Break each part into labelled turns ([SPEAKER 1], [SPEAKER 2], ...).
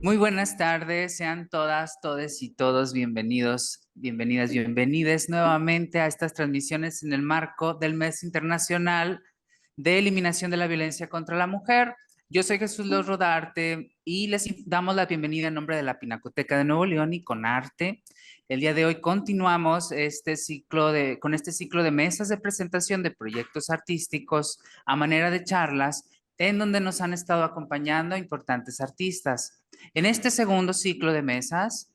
[SPEAKER 1] Muy buenas tardes, sean todas, todes y todos bienvenidos, bienvenidas, bienvenides nuevamente a estas transmisiones en el marco del Mes Internacional de Eliminación de la Violencia contra la Mujer. Yo soy Jesús Luz Rodarte y les damos la bienvenida en nombre de la Pinacoteca de Nuevo León y con arte. El día de hoy continuamos con este ciclo de mesas de presentación de proyectos artísticos a manera de charlas en donde nos han estado acompañando importantes artistas. En este segundo ciclo de mesas,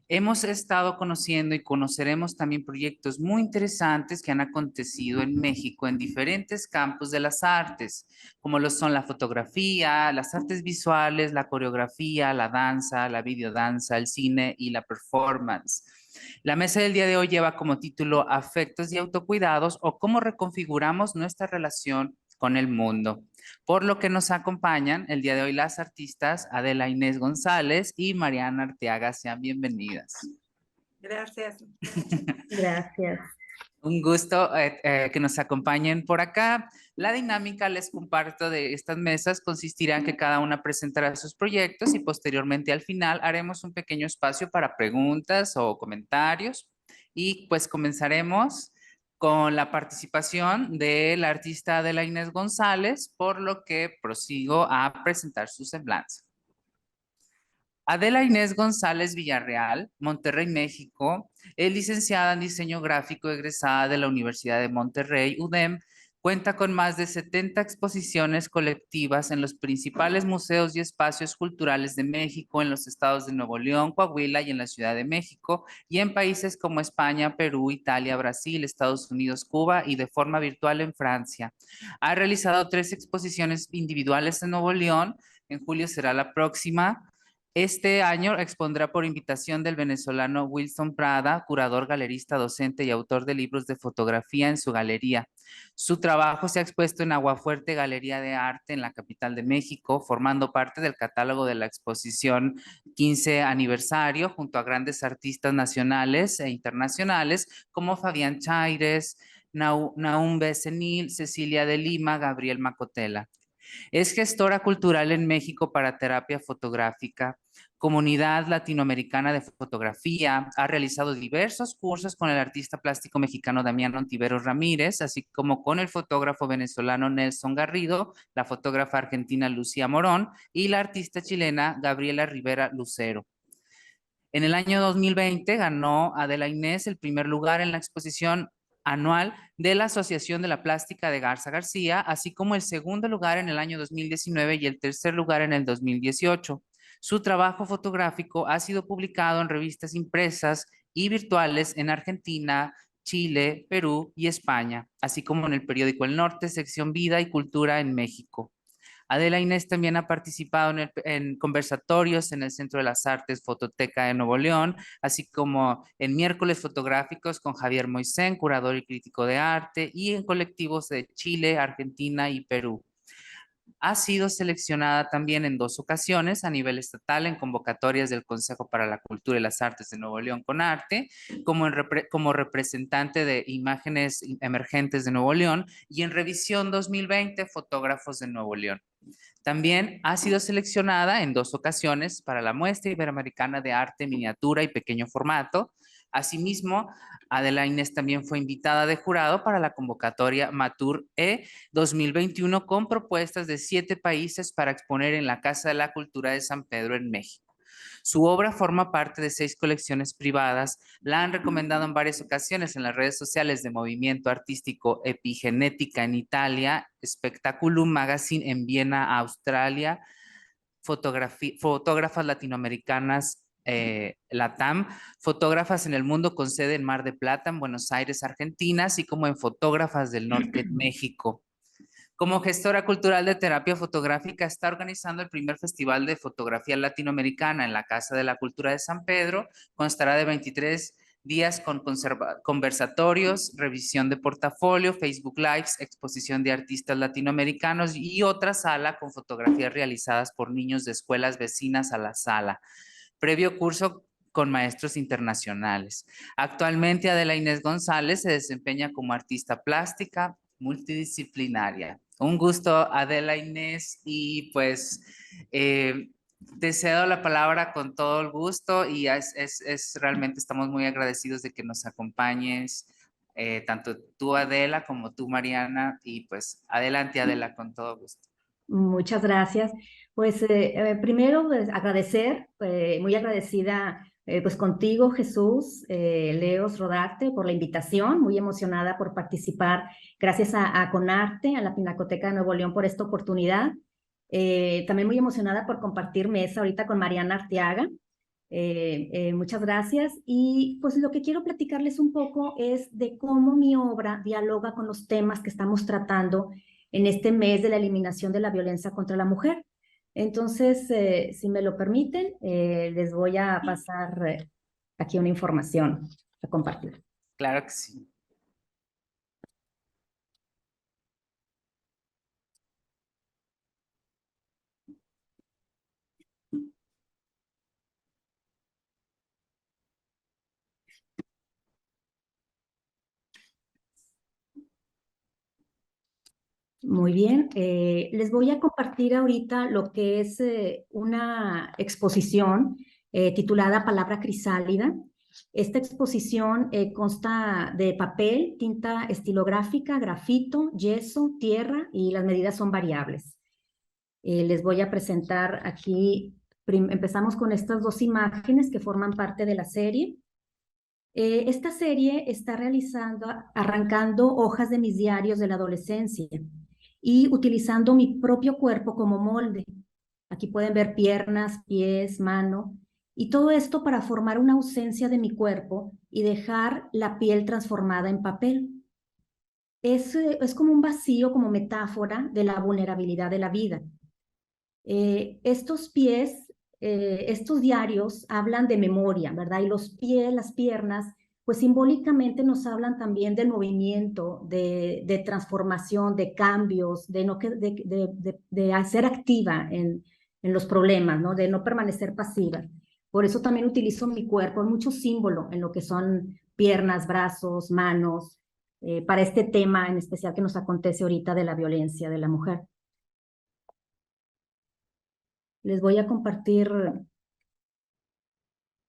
[SPEAKER 1] hemos estado conociendo y conoceremos también proyectos muy interesantes que han acontecido en México en diferentes campos de las artes, como lo son la fotografía, las artes visuales, la coreografía, la danza, la videodanza, el cine y la performance. La mesa del día de hoy lleva como título Afectos y autocuidados o cómo reconfiguramos nuestra relación con el mundo. Por lo que nos acompañan el día de hoy las artistas Adela Inés González y Mariana Arteaga. Sean bienvenidas.
[SPEAKER 2] Gracias.
[SPEAKER 3] Gracias.
[SPEAKER 1] Un gusto que nos acompañen por acá. La dinámica, les comparto, de estas mesas consistirá en que cada una presentará sus proyectos y posteriormente al final haremos un pequeño espacio para preguntas o comentarios. Y pues comenzaremos con la participación de la artista Adela Inés González, por lo que prosigo a presentar su semblanza. Adela Inés González Villarreal, Monterrey, México, es licenciada en diseño gráfico egresada de la Universidad de Monterrey, UDEM. Cuenta con más de 70 exposiciones colectivas en los principales museos y espacios culturales de México, en los estados de Nuevo León, Coahuila y en la Ciudad de México, y en países como España, Perú, Italia, Brasil, Estados Unidos, Cuba y de forma virtual en Francia. Ha realizado 3 exposiciones individuales en Nuevo León. En julio será la próxima. Este año expondrá por invitación del venezolano Wilson Prada, curador, galerista, docente y autor de libros de fotografía en su galería. Su trabajo se ha expuesto en Aguafuerte Galería de Arte en la capital de México, formando parte del catálogo de la exposición 15 aniversario, junto a grandes artistas nacionales e internacionales como Fabián Chaires, Naum Becenil, Cecilia de Lima, Gabriel Macotela. Es gestora cultural en México para terapia fotográfica, Comunidad Latinoamericana de Fotografía. Ha realizado diversos cursos con el artista plástico mexicano Damián Ontiveros Ramírez, así como con el fotógrafo venezolano Nelson Garrido, la fotógrafa argentina Lucía Morón y la artista chilena Gabriela Rivera Lucero. En el año 2020 ganó Adela Inés el primer lugar en la exposición anual de la Asociación de la Plástica de Garza García, así como el segundo lugar en el año 2019 y el tercer lugar en el 2018. Su trabajo fotográfico ha sido publicado en revistas impresas y virtuales en Argentina, Chile, Perú y España, así como en el periódico El Norte, sección Vida y Cultura en México. Adela Inés también ha participado en conversatorios en el Centro de las Artes Fototeca de Nuevo León, así como en miércoles fotográficos con Javier Moisén, curador y crítico de arte, y en colectivos de Chile, Argentina y Perú. Ha sido seleccionada también en 2 ocasiones a nivel estatal en convocatorias del Consejo para la Cultura y las Artes de Nuevo León con Arte, como representante de Imágenes Emergentes de Nuevo León, y en Revisión 2020, Fotógrafos de Nuevo León. También ha sido seleccionada en 2 ocasiones para la Muestra Iberoamericana de Arte, Miniatura y Pequeño Formato. Asimismo, Adela Inés también fue invitada de jurado para la convocatoria Matur E 2021 con propuestas de 7 países para exponer en la Casa de la Cultura de San Pedro en México. Su obra forma parte de 6 colecciones privadas. La han recomendado en varias ocasiones en las redes sociales de Movimiento Artístico Epigenética en Italia, Spectaculum Magazine en Viena, Australia, Fotógrafas Latinoamericanas LATAM, Fotógrafas en el Mundo con sede en Mar de Plata, en Buenos Aires, Argentina, así como en Fotógrafas del Norte en México. Como gestora cultural de terapia fotográfica, está organizando el primer Festival de Fotografía Latinoamericana en la Casa de la Cultura de San Pedro. Constará de 23 días con conversatorios, revisión de portafolio, Facebook Lives, exposición de artistas latinoamericanos y otra sala con fotografías realizadas por niños de escuelas vecinas a la sala. Previo curso con maestros internacionales. Actualmente Adela Inés González se desempeña como artista plástica multidisciplinaria. Un gusto, Adela Inés, y pues Te cedo la palabra con todo el gusto y realmente estamos muy agradecidos de que nos acompañes, tanto tú, Adela, como tú, Mariana, y pues adelante, Adela, con todo gusto.
[SPEAKER 3] Muchas gracias. Pues primero pues, agradecer, muy agradecida pues contigo, Jesús, Leos Rodarte, por la invitación, muy emocionada por participar. Gracias a Conarte, a la Pinacoteca de Nuevo León por esta oportunidad. También muy emocionada por compartir mesa ahorita con Mariana Arteaga. Muchas gracias. Y pues lo que quiero platicarles un poco es de cómo mi obra dialoga con los temas que estamos tratando en este mes de la eliminación de la violencia contra la mujer. Entonces, si me lo permiten, les voy a pasar aquí una información a compartir.
[SPEAKER 1] Claro que sí.
[SPEAKER 3] Muy bien, les voy a compartir ahorita lo que es una exposición titulada Palabra Crisálida. Esta exposición consta de papel, tinta estilográfica, grafito, yeso, tierra y las medidas son variables. Les voy a presentar aquí, empezamos con estas dos imágenes que forman parte de la serie. Esta serie está arrancando hojas de mis diarios de la adolescencia y utilizando mi propio cuerpo como molde. Aquí pueden ver piernas, pies, mano, y todo esto para formar una ausencia de mi cuerpo y dejar la piel transformada en papel. Es como un vacío, como metáfora de la vulnerabilidad de la vida. Estos pies, estos diarios hablan de memoria, ¿verdad? Y los pies, las piernas, pues simbólicamente nos hablan también del movimiento, de transformación, de cambios, de ser activa en los problemas, ¿no? De no permanecer pasiva. Por eso también utilizo mi cuerpo, hay mucho símbolo en lo que son piernas, brazos, manos, para este tema en especial que nos acontece ahorita de la violencia de la mujer. Les voy a compartir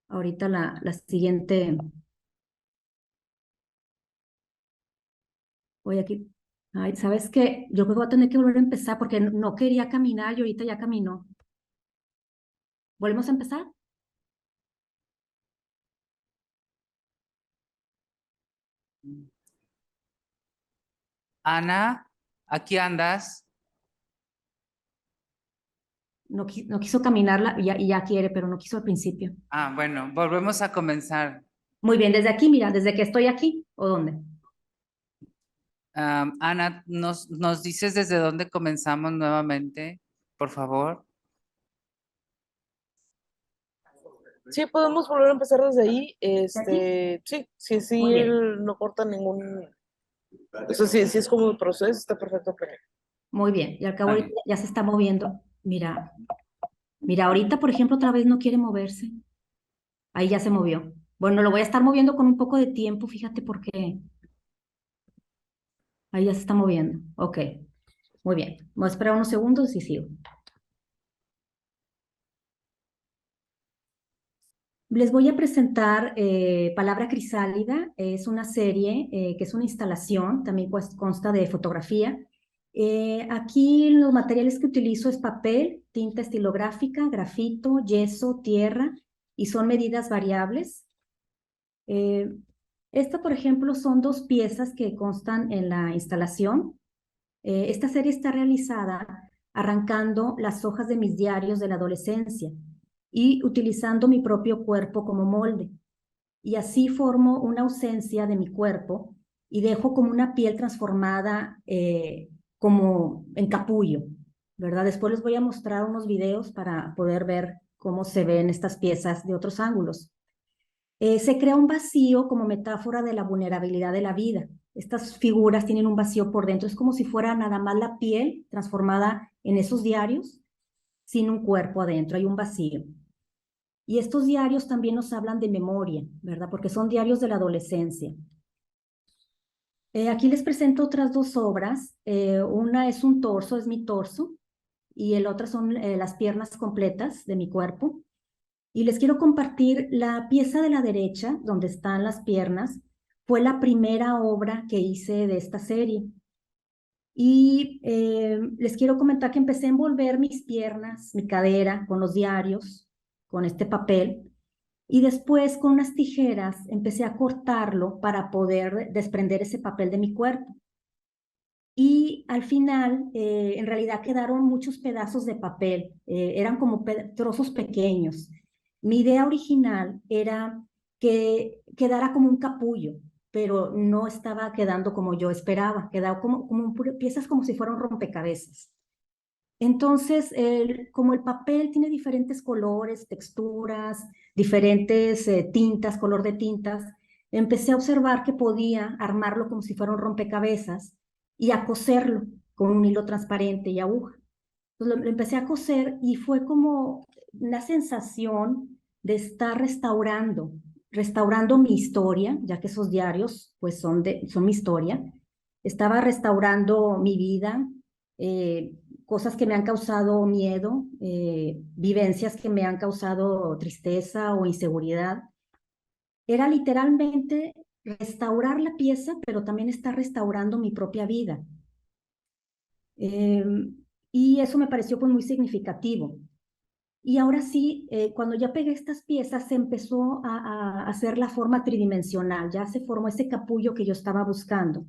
[SPEAKER 3] ahorita la siguiente. Voy aquí. Ay, ¿sabes qué? Yo creo que voy a tener que volver a empezar porque no quería caminar y ahorita ya caminó. ¿Volvemos a empezar?
[SPEAKER 1] Ana, ¿aquí andas?
[SPEAKER 3] No, no quiso caminarla y ya quiere, pero no quiso al principio.
[SPEAKER 1] Ah, bueno, volvemos a comenzar.
[SPEAKER 3] Muy bien, desde aquí, mira, desde que estoy aquí, ¿o dónde?
[SPEAKER 1] Ana, ¿nos dices desde dónde comenzamos nuevamente, por favor?
[SPEAKER 4] Sí, podemos volver a empezar desde ahí.
[SPEAKER 3] ¿Aquí?
[SPEAKER 4] Sí,
[SPEAKER 3] Muy bien.
[SPEAKER 4] él no corta ningún. Eso sí, sí es como el proceso, está perfecto. Pero...
[SPEAKER 3] Muy bien, y al cabo
[SPEAKER 1] Ah,
[SPEAKER 3] ahorita ya se está moviendo. Mira, mira, ahorita, por ejemplo, otra vez no quiere moverse. Ahí ya se movió. Bueno, lo voy a estar moviendo con un poco de tiempo, fíjate por qué. Ahí ya se está moviendo. Ok, muy bien. Voy a esperar unos segundos y sigo. Les voy a presentar Palabra Crisálida. Es una serie que es una instalación, también pues consta de fotografía. Aquí los materiales que utilizo es papel, tinta estilográfica, grafito, yeso, tierra y son medidas variables. Esta, por ejemplo, son dos piezas que constan en la instalación. Esta serie está realizada arrancando las hojas de mis diarios de la adolescencia y utilizando mi propio cuerpo como molde. Y así formo una ausencia de mi cuerpo y dejo como una piel transformada como en capullo, ¿verdad? Después les voy a mostrar unos videos para poder ver cómo se ven estas piezas de otros ángulos. Se crea un vacío como metáfora de la vulnerabilidad de la vida. Estas figuras tienen un vacío por dentro, es como si fuera nada más la piel transformada en esos diarios, sin un cuerpo adentro, hay un vacío. Y estos diarios también nos hablan de memoria, ¿verdad? Porque son diarios de la adolescencia. Aquí les presento otras dos obras. Una es un torso, es mi torso, y el otro son las piernas completas de mi cuerpo. Y les quiero compartir la pieza de la derecha, donde están las piernas, fue la primera obra que hice de esta serie. Y les quiero comentar que empecé a envolver mis piernas, mi cadera, con los diarios, con este papel. Y después con unas tijeras empecé a cortarlo para poder desprender ese papel de mi cuerpo. Y al final, en realidad quedaron muchos pedazos de papel, eran como trozos pequeños. Mi idea original era que quedara como un capullo, pero no estaba quedando como yo esperaba, quedaba como piezas como si fueran rompecabezas. Entonces, como el papel tiene diferentes colores, texturas, diferentes tintas, color de tintas, empecé a observar que podía armarlo como si fuera un rompecabezas y a coserlo con un hilo transparente y aguja. Entonces lo empecé a coser y fue como una sensación de estar restaurando mi historia, ya que esos diarios pues son mi historia. Estaba restaurando mi vida, cosas que me han causado miedo, vivencias que me han causado tristeza o inseguridad. Era literalmente restaurar la pieza, pero también estar restaurando mi propia vida. Y eso me pareció pues muy significativo. Y ahora sí, cuando ya pegué estas piezas, se empezó a hacer la forma tridimensional, ya se formó ese capullo que yo estaba buscando.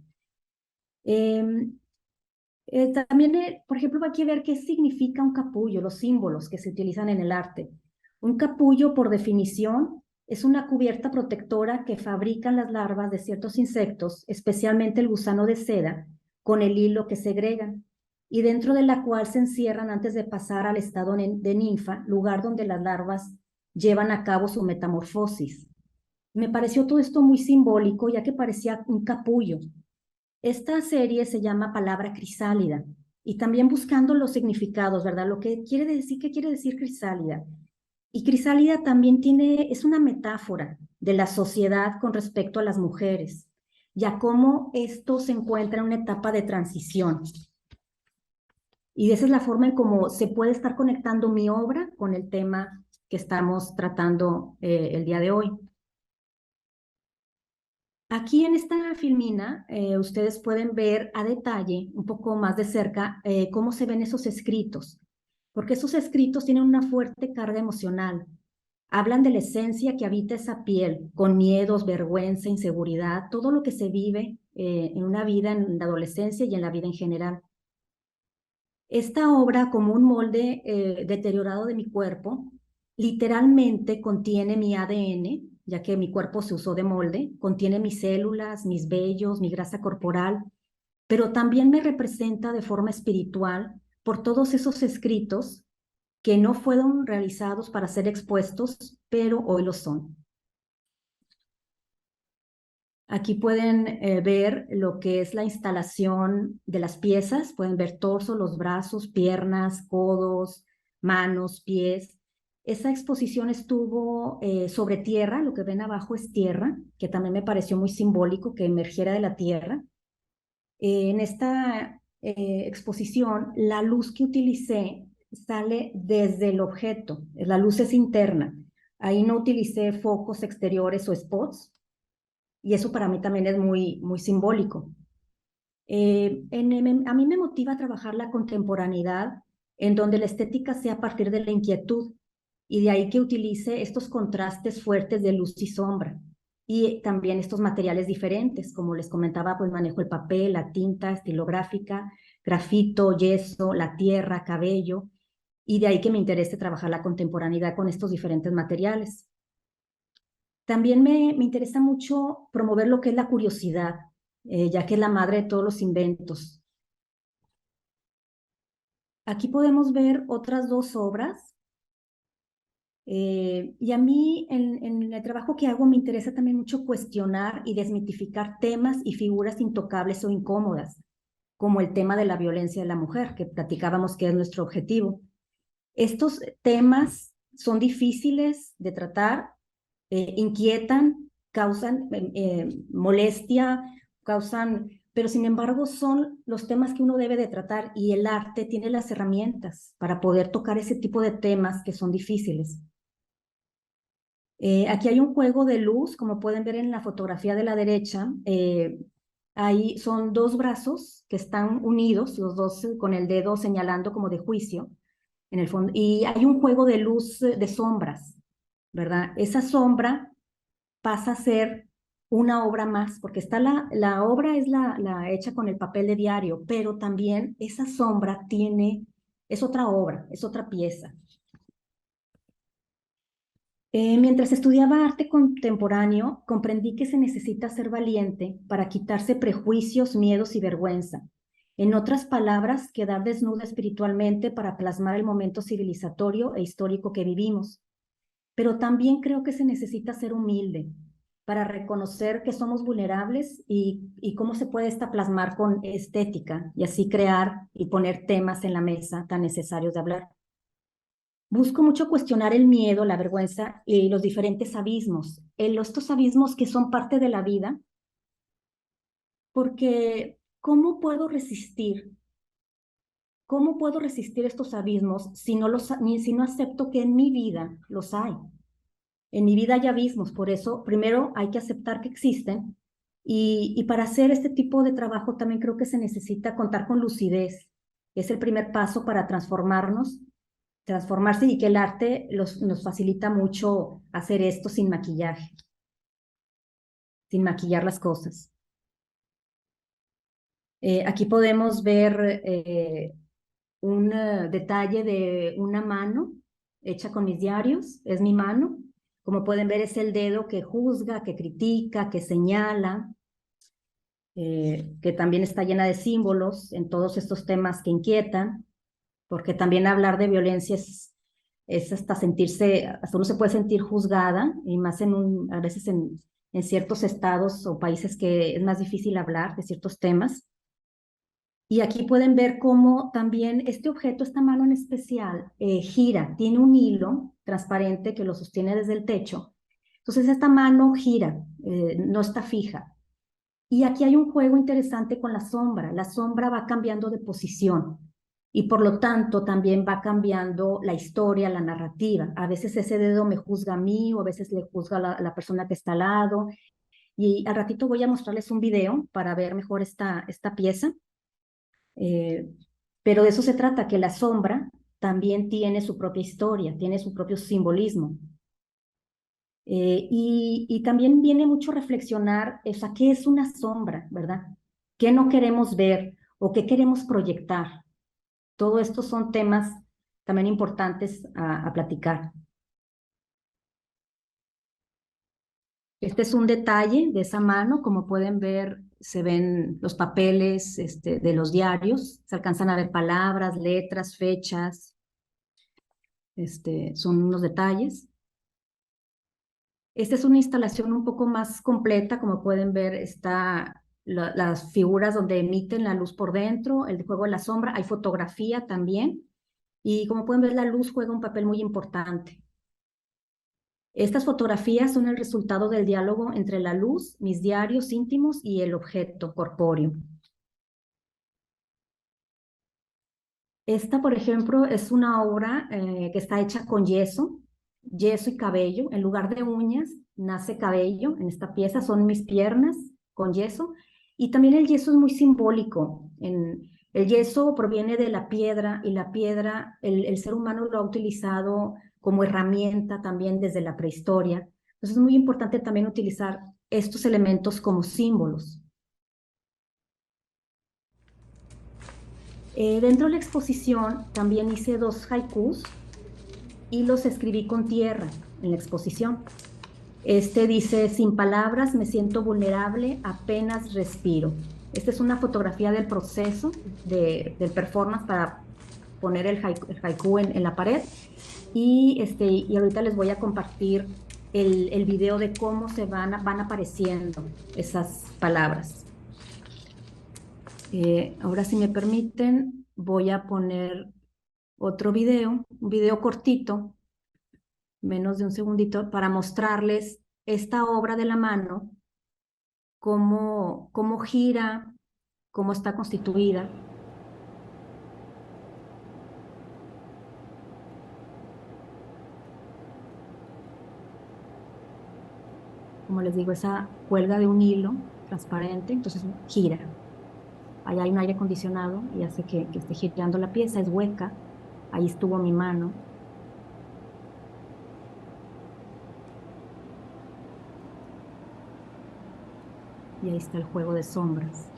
[SPEAKER 3] También, por ejemplo, hay que ver qué significa un capullo, los símbolos que se utilizan en el arte. Un capullo, por definición, es una cubierta protectora que fabrican las larvas de ciertos insectos, especialmente el gusano de seda, con el hilo que segregan, y dentro de la cual se encierran antes de pasar al estado de ninfa, lugar donde las larvas llevan a cabo su metamorfosis. Me pareció todo esto muy simbólico, ya que parecía un capullo. Esta serie se llama Palabra Crisálida, y también buscando los significados, ¿verdad? Lo que quiere decir, ¿qué quiere decir crisálida? Y crisálida también es una metáfora de la sociedad con respecto a las mujeres, ya cómo esto se encuentra en una etapa de transición. Y esa es la forma en cómo se puede estar conectando mi obra con el tema que estamos tratando el día de hoy. Aquí en esta filmina, ustedes pueden ver a detalle, un poco más de cerca, cómo se ven esos escritos, porque esos escritos tienen una fuerte carga emocional. Hablan de la esencia que habita esa piel, con miedos, vergüenza, inseguridad, todo lo que se vive en una vida en la adolescencia y en la vida en general. Esta obra, como un molde deteriorado de mi cuerpo, literalmente contiene mi ADN, ya que mi cuerpo se usó de molde, contiene mis células, mis vellos, mi grasa corporal, pero también me representa de forma espiritual por todos esos escritos que no fueron realizados para ser expuestos, pero hoy lo son. Aquí pueden ver lo que es la instalación de las piezas. Pueden ver torso, los brazos, piernas, codos, manos, pies. Esa exposición estuvo sobre tierra, lo que ven abajo es tierra, que también me pareció muy simbólico que emergiera de la tierra. En esta exposición, la luz que utilicé sale desde el objeto, la luz es interna. Ahí no utilicé focos exteriores o spots, y eso para mí también es muy, muy simbólico. A mí me motiva a trabajar la contemporaneidad, en donde la estética sea a partir de la inquietud, y de ahí que utilice estos contrastes fuertes de luz y sombra, y también estos materiales diferentes, como les comentaba, pues manejo el papel, la tinta estilográfica, grafito, yeso, la tierra, cabello, y de ahí que me interese trabajar la contemporaneidad con estos diferentes materiales. También me interesa mucho promover lo que es la curiosidad, ya que es la madre de todos los inventos. Aquí podemos ver otras dos obras. Y a mí, en el trabajo que hago, me interesa también mucho cuestionar y desmitificar temas y figuras intocables o incómodas, como el tema de la violencia de la mujer, que platicábamos que es nuestro objetivo. Estos temas son difíciles de tratar, inquietan, causan molestia, causan pero sin embargo son los temas que uno debe de tratar y el arte tiene las herramientas para poder tocar ese tipo de temas que son difíciles. Aquí hay un juego de luz, como pueden ver en la fotografía de la derecha. Ahí son dos brazos que están unidos, los dos con el dedo señalando como de juicio en el fondo. Y hay un juego de luz de sombras, ¿verdad? Esa sombra pasa a ser una obra más, porque está la obra es la hecha con el papel de diario, pero también esa sombra es otra obra, es otra pieza. Mientras estudiaba arte contemporáneo, comprendí que se necesita ser valiente para quitarse prejuicios, miedos y vergüenza. En otras palabras, quedar desnuda espiritualmente para plasmar el momento civilizatorio e histórico que vivimos. Pero también creo que se necesita ser humilde para reconocer que somos vulnerables y cómo se puede esta plasmar con estética y así crear y poner temas en la mesa tan necesarios de hablar. Busco mucho cuestionar el miedo, la vergüenza y los diferentes abismos, estos abismos que son parte de la vida, porque ¿cómo puedo resistir? ¿Cómo puedo resistir estos abismos si no acepto que en mi vida los hay? En mi vida hay abismos, por eso primero hay que aceptar que existen y para hacer este tipo de trabajo también creo que se necesita contar con lucidez. Es el primer paso para transformarse y que el arte nos facilita mucho hacer esto sin maquillaje, sin maquillar las cosas. Aquí podemos ver un detalle de una mano hecha con mis diarios, es mi mano. Como pueden ver, es el dedo que juzga, que critica, que señala, que también está llena de símbolos en todos estos temas que inquietan, porque también hablar de violencia es hasta hasta uno se puede sentir juzgada, y más a veces en ciertos estados o países que es más difícil hablar de ciertos temas. Y aquí pueden ver cómo también este objeto, esta mano en especial, gira, tiene un hilo transparente que lo sostiene desde el techo. Entonces esta mano gira, no está fija. Y aquí hay un juego interesante con la sombra va cambiando de posición y por lo tanto también va cambiando la historia, la narrativa. A veces ese dedo me juzga a mí o a veces le juzga a la persona que está al lado. Y al ratito voy a mostrarles un video para ver mejor esta pieza. Pero de eso se trata, que la sombra también tiene su propia historia, tiene su propio simbolismo. Y también viene mucho reflexionar, ¿qué es una sombra, verdad? ¿Qué no queremos ver o qué queremos proyectar? Todo esto son temas también importantes a platicar. Este es un detalle de esa mano, como pueden ver, se ven los papeles de los diarios, se alcanzan a ver palabras, letras, fechas, son unos detalles. Esta es una instalación un poco más completa, como pueden ver, está las figuras donde emiten la luz por dentro, el juego de la sombra, hay fotografía también, y como pueden ver, la luz juega un papel muy importante. Estas fotografías son el resultado del diálogo entre la luz, mis diarios íntimos y el objeto corpóreo. Esta, por ejemplo, es una obra que está hecha con yeso y cabello. En lugar de uñas, nace cabello. En esta pieza son mis piernas con yeso. Y también el yeso es muy simbólico. El yeso proviene de la piedra y la piedra, el ser humano lo ha utilizado como herramienta también desde la prehistoria. Entonces es muy importante también utilizar estos elementos como símbolos. Dentro de la exposición también hice 2 haikus y los escribí con tierra en la exposición. Este dice, sin palabras me siento vulnerable, apenas respiro. Esta es una fotografía del proceso del performance para poner el haiku en la pared. Y ahorita les voy a compartir el video de cómo van apareciendo esas palabras. Ahora, si me permiten, voy a poner otro video, un video cortito, menos de un segundito, para mostrarles esta obra de la mano, cómo gira cómo está constituida. Como les digo, esa cuelga de un hilo transparente, entonces gira. Allá hay un aire acondicionado y hace que esté girando la pieza, es hueca. Ahí estuvo mi mano. Y ahí está el juego de sombras.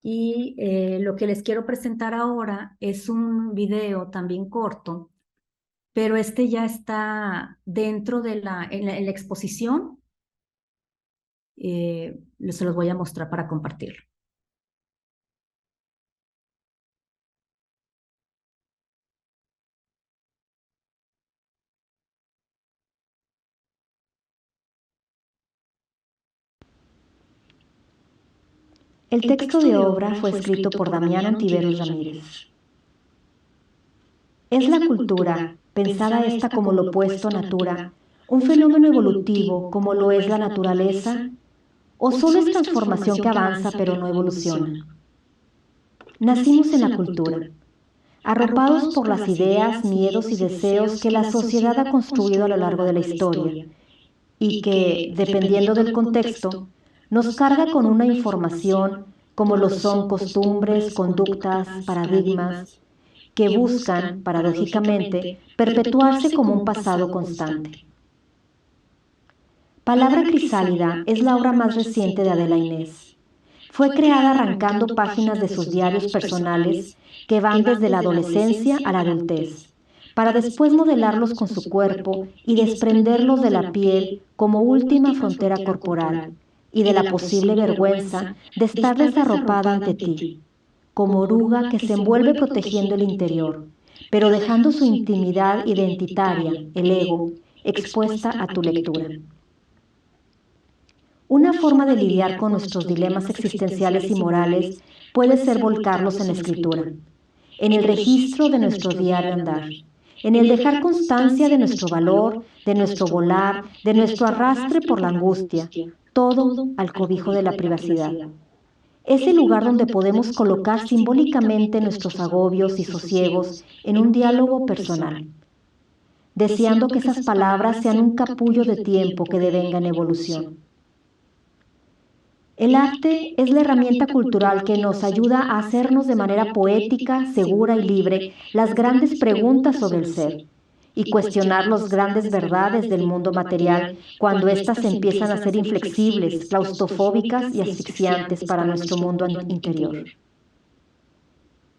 [SPEAKER 3] Y lo que les quiero presentar ahora es un video también corto, pero este ya está dentro de en la exposición. Se los voy a mostrar para compartirlo.
[SPEAKER 5] El texto de obra fue escrito por Damián Antiveros Ramírez. ¿Es la cultura, pensada esta como lo opuesto a natura, un fenómeno evolutivo como lo es la naturaleza, o solo es transformación que avanza pero no evoluciona? Nacimos en la cultura, arropados por las ideas, miedos y deseos que la sociedad ha construido a lo largo de la historia, y que, dependiendo del contexto, nos carga con una información como lo son costumbres, conductas, paradigmas, que buscan, paradójicamente, perpetuarse como un pasado constante. Palabra Crisálida es la obra más reciente de Adela Inés. Fue creada arrancando páginas de sus diarios personales que van desde la adolescencia a la adultez, para después modelarlos con su cuerpo y desprenderlos de la piel como última frontera corporal y de la posible vergüenza de estar desarropada ante ti, como oruga que se envuelve protegiendo el interior, pero dejando su intimidad identitaria, el ego, expuesta a tu lectura. Una forma de lidiar con nuestros dilemas existenciales y morales puede ser volcarlos en la escritura, en el registro de nuestro diario andar, en el dejar constancia de nuestro valor, de nuestro volar, de nuestro arrastre por la angustia, todo al cobijo de la privacidad. Es el lugar donde podemos colocar simbólicamente nuestros agobios y sosiegos en un diálogo personal, deseando que esas palabras sean un capullo de tiempo que devenga en evolución. El arte es la herramienta cultural que nos ayuda a hacernos de manera poética, segura y libre las grandes preguntas sobre el ser y cuestionar las grandes verdades del mundo material cuando éstas empiezan a ser inflexibles, claustrofóbicas y asfixiantes para nuestro mundo interior.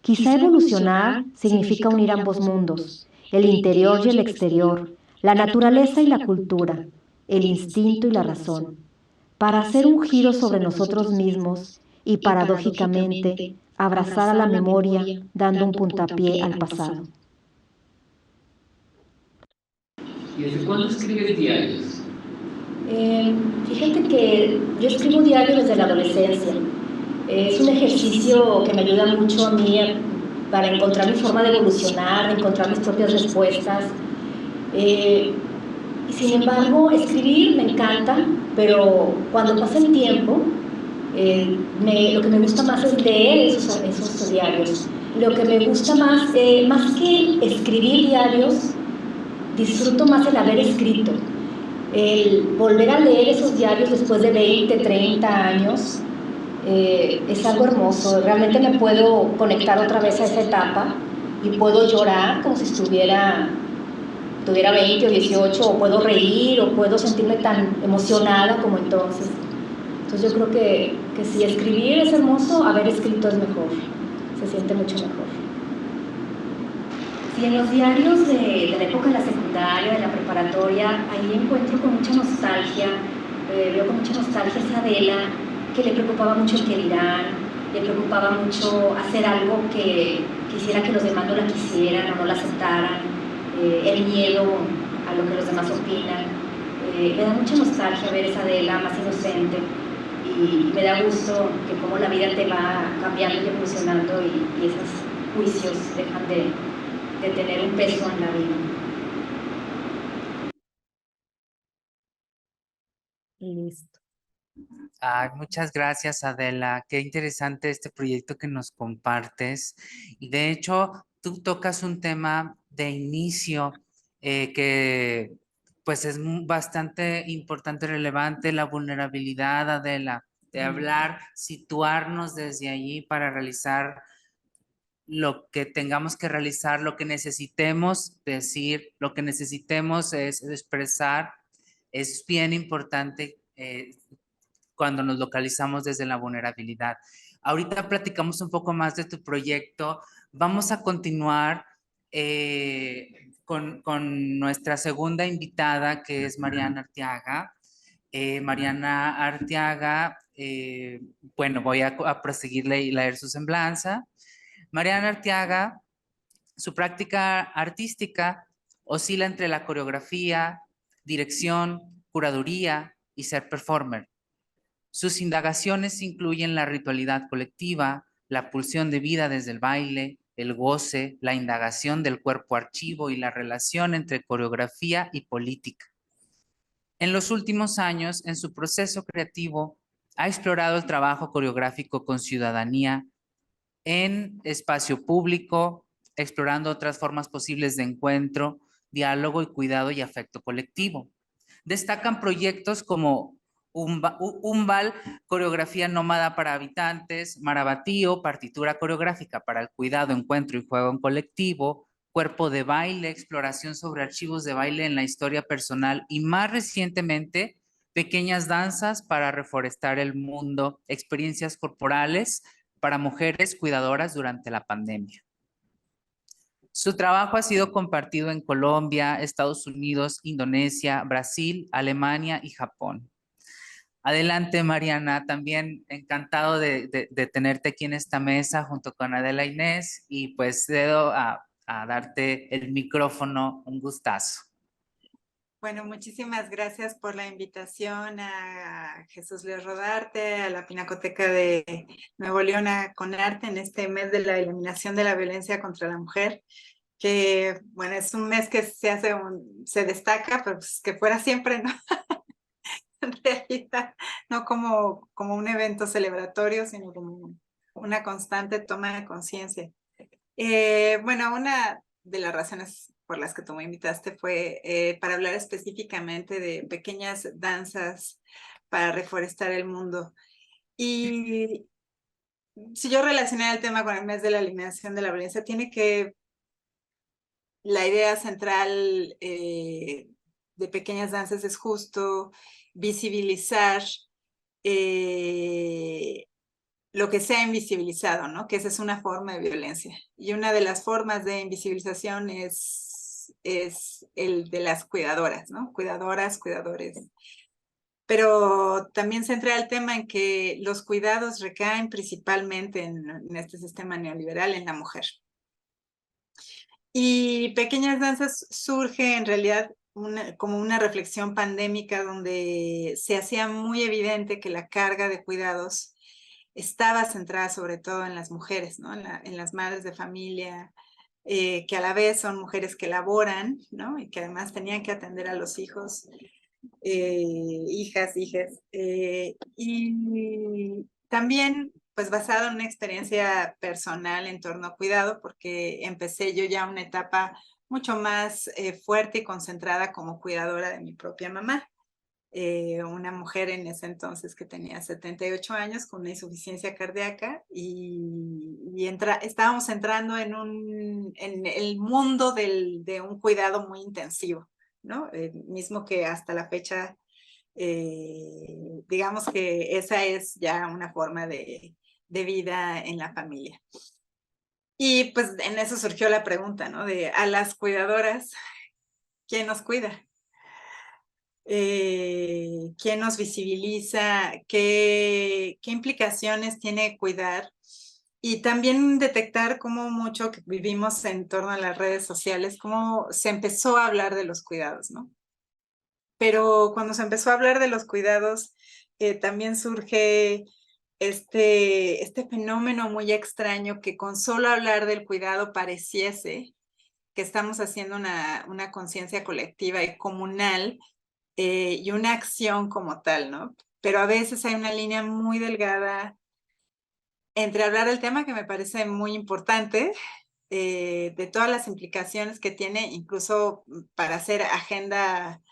[SPEAKER 5] Quizá evolucionar significa unir ambos mundos, el interior y el exterior, la naturaleza y la cultura, el instinto y la razón, para hacer un giro sobre nosotros mismos y, paradójicamente, abrazar a la memoria dando un puntapié al pasado.
[SPEAKER 1] ¿Y desde cuándo escribes diarios?
[SPEAKER 3] Fíjate que yo escribo diario desde la adolescencia. Es un ejercicio que me ayuda mucho a mí para encontrar mi forma de evolucionar, de encontrar mis propias respuestas. Sin embargo, escribir me encanta, pero cuando pasa el tiempo, lo que me gusta más es leer esos diarios. Lo que me gusta más que escribir diarios, disfruto más el haber escrito. El volver a leer esos diarios después de 20, 30 años es algo hermoso. Realmente me puedo conectar otra vez a esa etapa y puedo llorar como si tuviera 20 o 18, o puedo reír, o puedo sentirme tan emocionada como entonces. Entonces yo creo que si escribir es hermoso, haber escrito es mejor, se siente mucho mejor. Sí, en los diarios de la época de la secundaria, de la preparatoria, ahí encuentro con mucha nostalgia, veo con mucha nostalgia esa Adela, que le preocupaba mucho el que dirán, le preocupaba mucho hacer algo que quisiera que los demás no la quisieran o no la aceptaran. El miedo a lo que los demás opinan. Me da mucha nostalgia ver esa Adela más inocente y me da gusto que como la vida te va cambiando y evolucionando y esos juicios dejan de tener un peso en la vida. Listo.
[SPEAKER 1] Ay, muchas gracias, Adela. Qué interesante este proyecto que nos compartes. Y de hecho, tú tocas un tema de inicio que pues es bastante importante, relevante, la vulnerabilidad, Adela, de hablar, situarnos desde allí para realizar lo que tengamos que realizar, lo que necesitemos decir, lo que necesitemos es expresar. Es bien importante cuando nos localizamos desde la vulnerabilidad. Ahorita platicamos un poco más de tu proyecto. Vamos a continuar con nuestra segunda invitada, que es Mariana Arteaga. Mariana Arteaga, bueno, voy a proseguirle y leer su semblanza. Mariana Arteaga, su práctica artística oscila entre la coreografía, dirección, curaduría y ser performer. Sus indagaciones incluyen la ritualidad colectiva, la pulsión de vida desde el baile, el goce, la indagación del cuerpo archivo y la relación entre coreografía y política. En los últimos años, en su proceso creativo, ha explorado el trabajo coreográfico con ciudadanía en espacio público, explorando otras formas posibles de encuentro, diálogo y cuidado y afecto colectivo. Destacan proyectos como Umbal, coreografía nómada para habitantes, Marabatío, partitura coreográfica para el cuidado, encuentro y juego en colectivo, Cuerpo de baile, exploración sobre archivos de baile en la historia personal y más recientemente, pequeñas danzas para reforestar el mundo, experiencias corporales para mujeres cuidadoras durante la pandemia. Su trabajo ha sido compartido en Colombia, Estados Unidos, Indonesia, Brasil, Alemania y Japón. Adelante, Mariana, también encantado de tenerte aquí en esta mesa junto con Adela Inés y pues cedo a darte el micrófono, un gustazo.
[SPEAKER 2] Bueno, muchísimas gracias por la invitación a Jesús Luis Rodarte, a la Pinacoteca de Nuevo León, a Conarte en este mes de la eliminación de la violencia contra la mujer, que bueno, es un mes que se destaca, pero pues que fuera siempre, ¿no? En realidad, no como un evento celebratorio, sino como una constante toma de conciencia. Bueno, una de las razones por las que tú me invitaste fue para hablar específicamente de pequeñas danzas para reforestar el mundo. Y si yo relacioné el tema con el mes de la eliminación de la violencia, tiene que la idea central de pequeñas danzas es justo visibilizar lo que se ha invisibilizado, ¿no? Que esa es una forma de violencia. Y una de las formas de invisibilización es el de las cuidadoras, ¿no? Cuidadoras, cuidadores. Pero también centra el tema en que los cuidados recaen principalmente en este sistema neoliberal en la mujer. Y Pequeñas Danzas surge en realidad como una reflexión pandémica donde se hacía muy evidente que la carga de cuidados estaba centrada sobre todo en las mujeres, ¿no? En las madres de familia, que a la vez son mujeres que laboran, ¿no? Y que además tenían que atender a los hijos, hijas, hijes. Y también, pues basado en una experiencia personal en torno a cuidado, porque empecé yo ya una etapa mucho más fuerte y concentrada como cuidadora de mi propia mamá. Una mujer en ese entonces que tenía 78 años con una insuficiencia cardíaca y estábamos entrando en el mundo de un cuidado muy intensivo, ¿no? Mismo que hasta la fecha, digamos que esa es ya una forma de vida en la familia. Y pues en eso surgió la pregunta, ¿no? De a las cuidadoras, ¿quién nos cuida? ¿Quién nos visibiliza? ¿Qué implicaciones tiene cuidar? Y también detectar cómo mucho que vivimos en torno a las redes sociales, cómo se empezó a hablar de los cuidados, ¿no? Pero cuando se empezó a hablar de los cuidados, también surge este fenómeno muy extraño que con solo hablar del cuidado pareciese que estamos haciendo una conciencia colectiva y comunal y una acción como tal, ¿no? Pero a veces hay una línea muy delgada entre hablar del tema que me parece muy importante, de todas las implicaciones que tiene, incluso para hacer agenda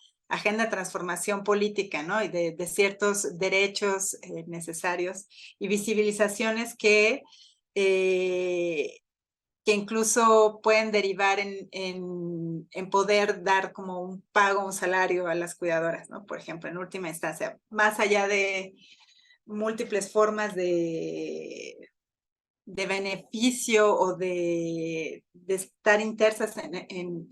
[SPEAKER 2] transformación política, ¿no? Y de ciertos derechos necesarios y visibilizaciones que incluso pueden derivar en poder dar como un pago, un salario a las cuidadoras, ¿no? Por ejemplo, en última instancia, más allá de múltiples formas de beneficio o de estar insertas en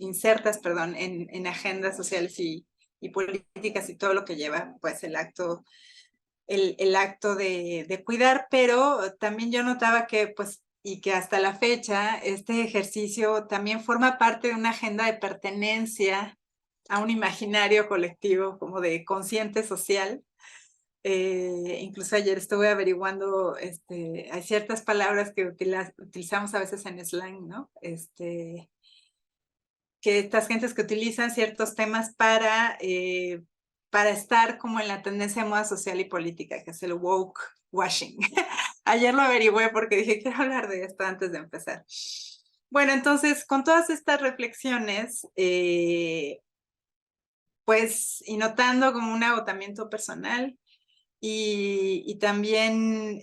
[SPEAKER 2] agendas sociales y políticas y todo lo que lleva pues el acto de cuidar, pero también yo notaba que pues y que hasta la fecha este ejercicio también forma parte de una agenda de pertenencia a un imaginario colectivo como de consciente social. Incluso ayer estuve averiguando, hay ciertas palabras que utilizamos a veces en slang, ¿no? Que estas gentes que utilizan ciertos temas para estar como en la tendencia de moda social y política, que es el woke washing. Ayer lo averigüé porque dije, quiero hablar de esto antes de empezar. Bueno, entonces, con todas estas reflexiones, pues, y notando como un agotamiento personal, y también,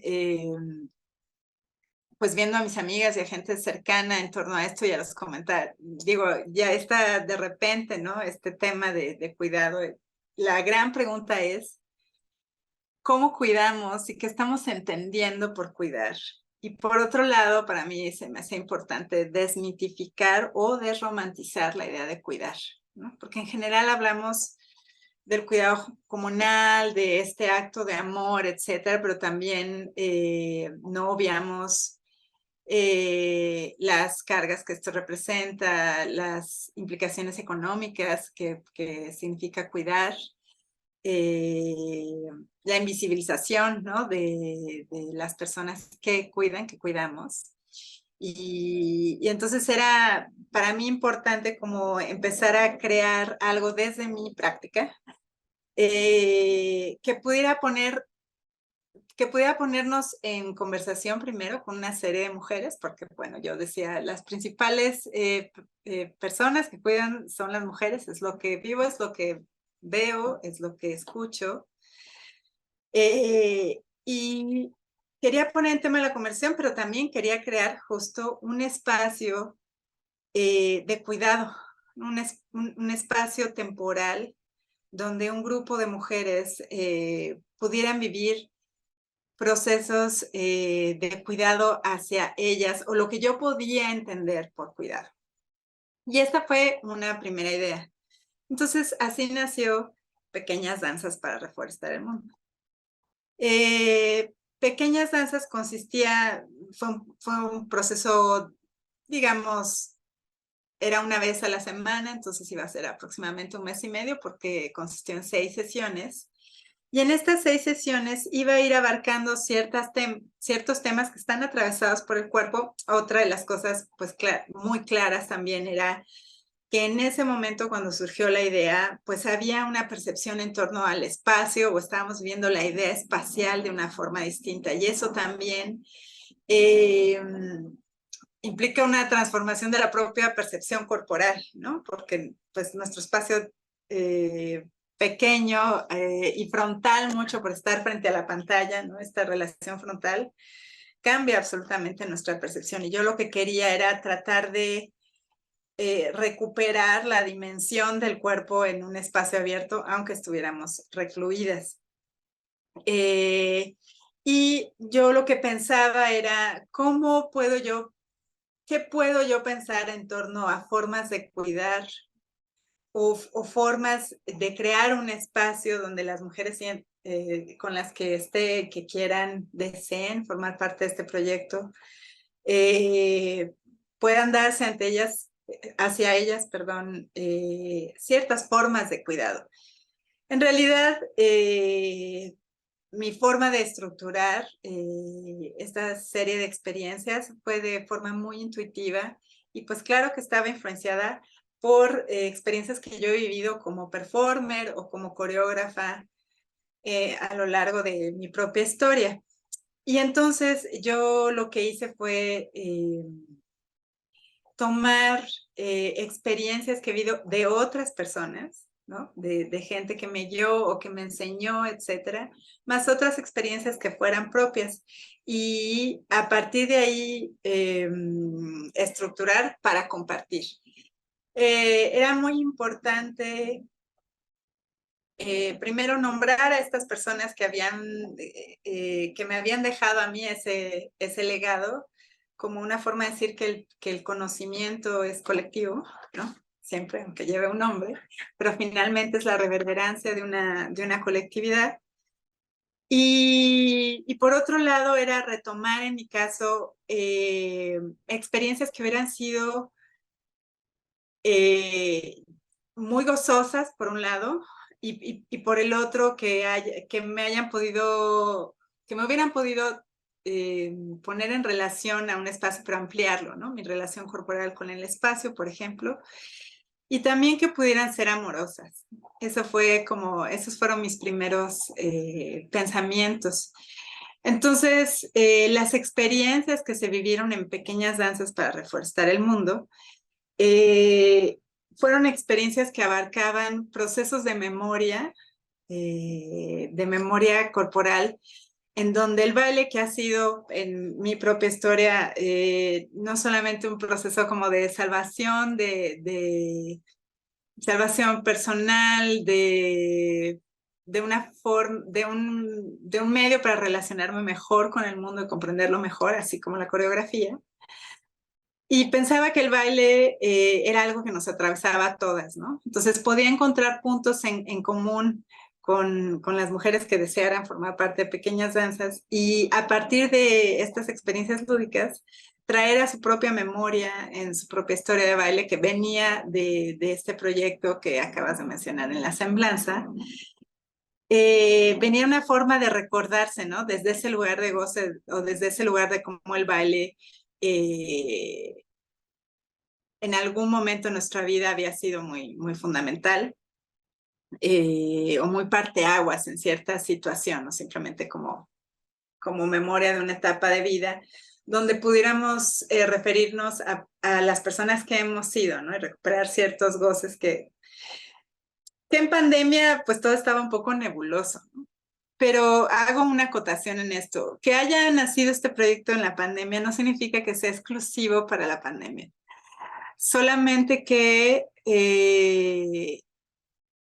[SPEAKER 2] pues viendo a mis amigas y a gente cercana en torno a esto y a los comentarios, digo, ya está de repente, ¿no? Este tema de cuidado. La gran pregunta es, ¿cómo cuidamos y qué estamos entendiendo por cuidar? Y por otro lado, para mí se me hace importante desmitificar o desromantizar la idea de cuidar, ¿no? Porque en general hablamos del cuidado comunal, de este acto de amor, etcétera, pero también no obviamos las cargas que esto representa, las implicaciones económicas que significa cuidar, la invisibilización, ¿no? de las personas que cuidan, que cuidamos. Y entonces era para mí importante como empezar a crear algo desde mi práctica que pudiera ponernos en conversación primero con una serie de mujeres, porque bueno, yo decía, las principales personas que cuidan son las mujeres, es lo que vivo, es lo que veo, es lo que escucho. Y quería poner en tema la conversión, pero también quería crear justo un espacio de cuidado, un espacio temporal donde un grupo de mujeres pudieran vivir procesos de cuidado hacia ellas o lo que yo podía entender por cuidado. Y esta fue una primera idea. Entonces, así nació Pequeñas Danzas para Reforestar el Mundo. Pequeñas Danzas fue un proceso, digamos, era una vez a la semana, entonces iba a ser aproximadamente un mes y medio porque consistió en 6 sesiones. Y en estas 6 sesiones iba a ir abarcando ciertos temas que están atravesados por el cuerpo. Otra de las cosas pues muy claras también era que en ese momento cuando surgió la idea, pues había una percepción en torno al espacio o estábamos viendo la idea espacial de una forma distinta. Y eso también implica una transformación de la propia percepción corporal, ¿no? Porque pues nuestro espacio pequeño y frontal mucho por estar frente a la pantalla, ¿no? Esta relación frontal cambia absolutamente nuestra percepción. Y yo lo que quería era tratar de recuperar la dimensión del cuerpo en un espacio abierto, aunque estuviéramos recluidas. Y yo lo que pensaba era, ¿qué puedo yo pensar en torno a formas de cuidar o formas de crear un espacio donde las mujeres con las que quieran, deseen formar parte de este proyecto, puedan darse hacia ellas, ciertas formas de cuidado? En realidad, mi forma de estructurar esta serie de experiencias fue de forma muy intuitiva y pues claro que estaba influenciada por experiencias que yo he vivido como performer o como coreógrafa a lo largo de mi propia historia. Y entonces yo lo que hice fue tomar experiencias que he vivido de otras personas, ¿no? De gente que me guió o que me enseñó, etcétera, más otras experiencias que fueran propias. Y a partir de ahí estructurar para compartir. Era muy importante primero nombrar a estas personas que me habían dejado a mí ese legado, como una forma de decir que el conocimiento es colectivo, ¿no? Siempre, aunque lleve un nombre, pero finalmente es la reverberancia de una colectividad. Y por otro lado era retomar en mi caso experiencias que hubieran sido muy gozosas por un lado y por el otro que me hubieran podido poner en relación a un espacio pero ampliarlo, ¿no? Mi relación corporal con el espacio, por ejemplo, y también que pudieran ser amorosas. Esos fueron mis primeros pensamientos. Entonces, las experiencias que se vivieron en Pequeñas Danzas para Reforestar el Mundo fueron experiencias que abarcaban procesos de memoria corporal, en donde el baile, que ha sido en mi propia historia no solamente un proceso como de salvación, de salvación personal, de una forma, de un medio para relacionarme mejor con el mundo y comprenderlo mejor, así como la coreografía. Y pensaba que el baile era algo que nos atravesaba a todas, ¿no? Entonces podía encontrar puntos en común con las mujeres que desearan formar parte de Pequeñas Danzas y a partir de estas experiencias lúdicas traer a su propia memoria en su propia historia de baile que venía de este proyecto que acabas de mencionar en la semblanza. Venía una forma de recordarse, ¿no? Desde ese lugar de goce o desde ese lugar de cómo el baile en algún momento de nuestra vida había sido muy, muy fundamental o muy parteaguas en cierta situación, o simplemente como memoria de una etapa de vida, donde pudiéramos referirnos a las personas que hemos sido, ¿no? Y recuperar ciertos goces que en pandemia pues todo estaba un poco nebuloso, ¿no? Pero hago una acotación en esto. Que haya nacido este proyecto en la pandemia no significa que sea exclusivo para la pandemia. Solamente que,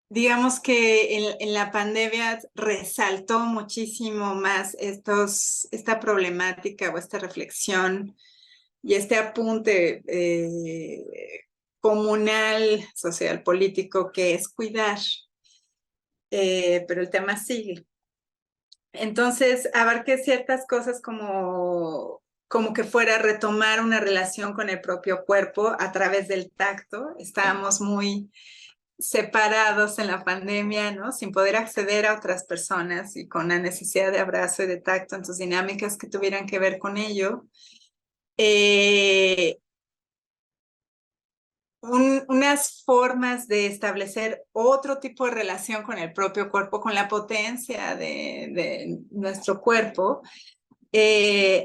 [SPEAKER 2] digamos que en la pandemia resaltó muchísimo más esta problemática o esta reflexión y este apunte comunal, social, político, que es cuidar. Pero el tema sigue. Entonces, abarqué ciertas cosas como que fuera a retomar una relación con el propio cuerpo a través del tacto. Estábamos muy separados en la pandemia, ¿no? Sin poder acceder a otras personas y con la necesidad de abrazo y de tacto, entonces dinámicas que tuvieran que ver con ello. Unas formas de establecer otro tipo de relación con el propio cuerpo, con la potencia de nuestro cuerpo,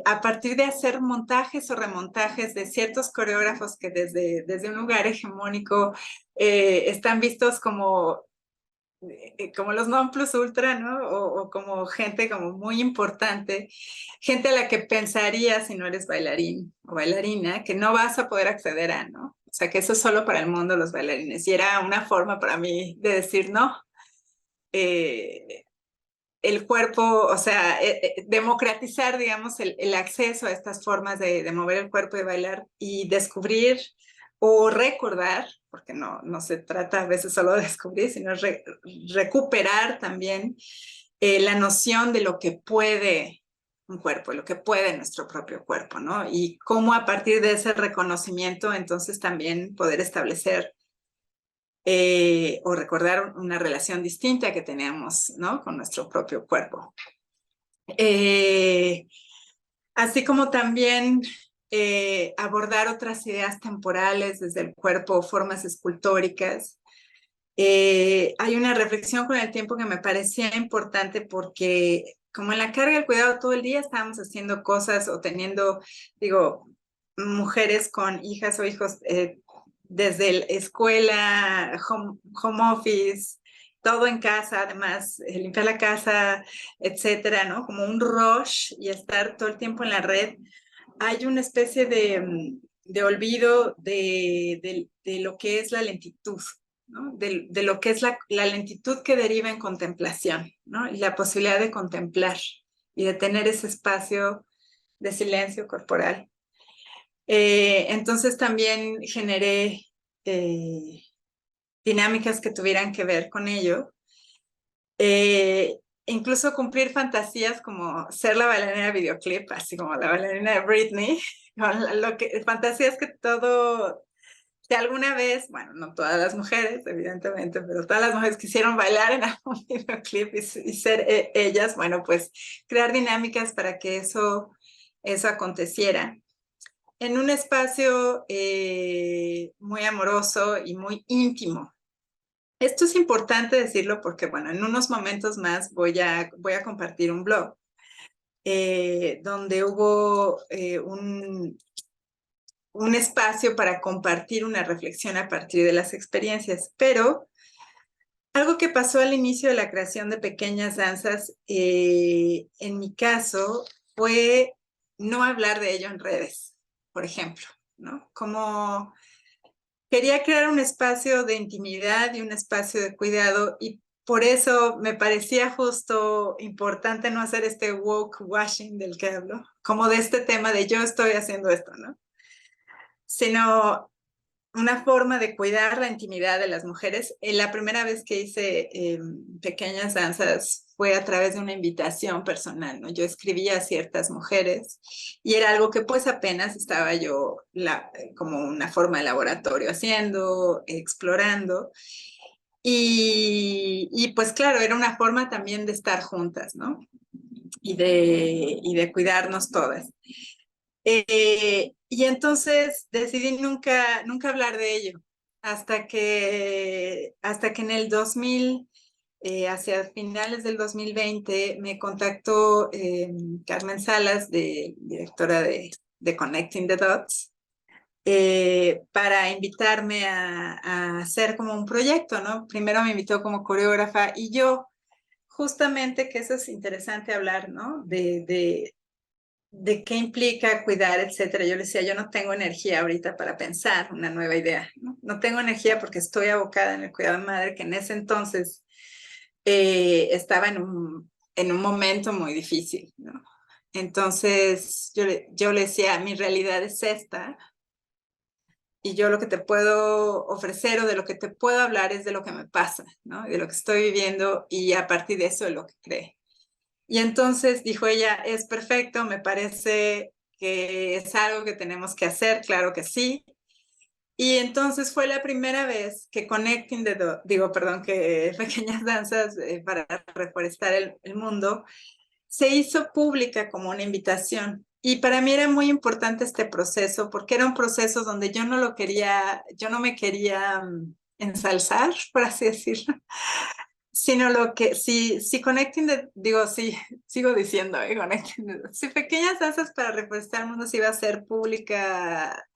[SPEAKER 2] a partir de hacer montajes o remontajes de ciertos coreógrafos que desde un lugar hegemónico están vistos como los non plus ultra, ¿no? O como gente como muy importante, gente a la que pensaría si no eres bailarín o bailarina, que no vas a poder acceder a, ¿no? O sea, que eso es solo para el mundo de los bailarines. Y era una forma para mí de decir, no, el cuerpo, o sea, democratizar, digamos, el acceso a estas formas de mover el cuerpo y bailar y descubrir o recordar, porque no se trata a veces solo de descubrir, sino recuperar también la noción de lo que puede un cuerpo, lo que puede nuestro propio cuerpo, ¿no? Y cómo a partir de ese reconocimiento entonces también poder establecer o recordar una relación distinta que teníamos, ¿no? Con nuestro propio cuerpo. Así como también abordar otras ideas temporales desde el cuerpo, formas escultóricas. Hay una reflexión con el tiempo que me parecía importante porque como en la carga del cuidado todo el día estábamos haciendo cosas o teniendo, digo, mujeres con hijas o hijos desde la escuela, home office, todo en casa, además, limpiar la casa, etcétera, ¿no? Como un rush y estar todo el tiempo en la red. Hay una especie de olvido de lo que es la lentitud, ¿no? De lo que es la lentitud que deriva en contemplación, ¿no? Y la posibilidad de contemplar y de tener ese espacio de silencio corporal. Entonces también generé dinámicas que tuvieran que ver con ello. Incluso cumplir fantasías como ser la bailarina de videoclip, así como la bailarina de Britney, fantasías que que alguna vez, bueno, no todas las mujeres, evidentemente, pero todas las mujeres quisieron bailar en algún videoclip y ser ellas, bueno, pues crear dinámicas para que eso aconteciera. En un espacio muy amoroso y muy íntimo. Esto es importante decirlo porque, bueno, en unos momentos más voy a compartir un blog donde hubo un espacio para compartir una reflexión a partir de las experiencias, pero algo que pasó al inicio de la creación de Pequeñas Danzas, en mi caso, fue no hablar de ello en redes, por ejemplo, ¿no? Como quería crear un espacio de intimidad y un espacio de cuidado y por eso me parecía justo importante no hacer este woke washing del que hablo, como de este tema de yo estoy haciendo esto, ¿no? Sino una forma de cuidar la intimidad de las mujeres. La primera vez que hice Pequeñas Danzas fue a través de una invitación personal, ¿no? Yo escribía a ciertas mujeres y era algo que pues apenas estaba yo como una forma de laboratorio haciendo, explorando. Y pues claro, era una forma también de estar juntas, ¿no? Y de cuidarnos todas. Y entonces decidí nunca hablar de ello, hasta que en el 2000, hacia finales del 2020, me contactó Carmen Salas, directora de Connecting the Dots, para invitarme a hacer como un proyecto, ¿no? Primero me invitó como coreógrafa y yo, justamente, que eso es interesante hablar, ¿no? De qué implica cuidar, etcétera. Yo le decía, yo no tengo energía ahorita para pensar una nueva idea, ¿no? No tengo energía porque estoy abocada en el cuidado de madre, que en ese entonces estaba en un momento muy difícil, ¿no? Entonces yo le decía, mi realidad es esta, y yo lo que te puedo ofrecer o de lo que te puedo hablar es de lo que me pasa, ¿no? De lo que estoy viviendo y a partir de eso de lo que cree. Y entonces dijo ella, es perfecto, me parece que es algo que tenemos que hacer, claro que sí. Y entonces fue la primera vez que que Pequeñas Danzas para Reforestar el Mundo se hizo pública como una invitación. Y para mí era muy importante este proceso porque era un proceso donde yo no me quería ensalzar, por así decirlo, sino lo que, si sigo diciendo, si Pequeñas Danzas para Reforestar el Mundo se iba a hacer pública,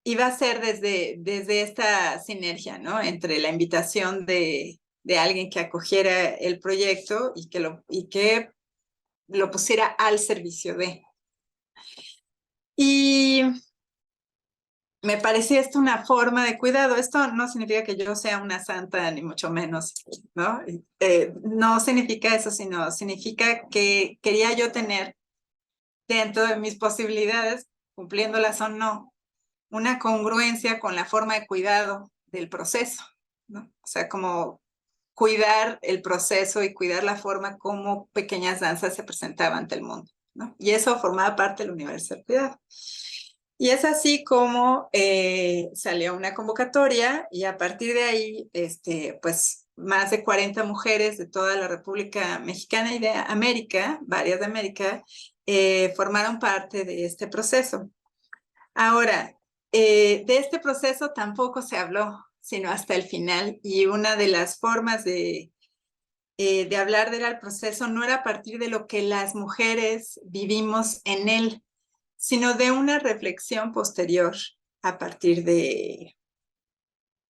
[SPEAKER 2] iba a ser desde esta sinergia, ¿no? Entre la invitación de alguien que acogiera el proyecto y que lo pusiera al servicio de. Y me parecía esto una forma de cuidado. Esto no significa que yo sea una santa, ni mucho menos, ¿no? No significa eso, sino significa que quería yo tener dentro de mis posibilidades, cumpliéndolas o no, una congruencia con la forma de cuidado del proceso, ¿no? O sea, como cuidar el proceso y cuidar la forma como Pequeñas Danzas se presentaba ante el mundo, ¿no? Y eso formaba parte del universo del cuidado. Y es así como salió una convocatoria y a partir de ahí, pues más de 40 mujeres de toda la República Mexicana y de América, varias de América, formaron parte de este proceso. Ahora, de este proceso tampoco se habló, sino hasta el final, y una de las formas de hablar del proceso no era a partir de lo que las mujeres vivimos en él, sino de una reflexión posterior a partir de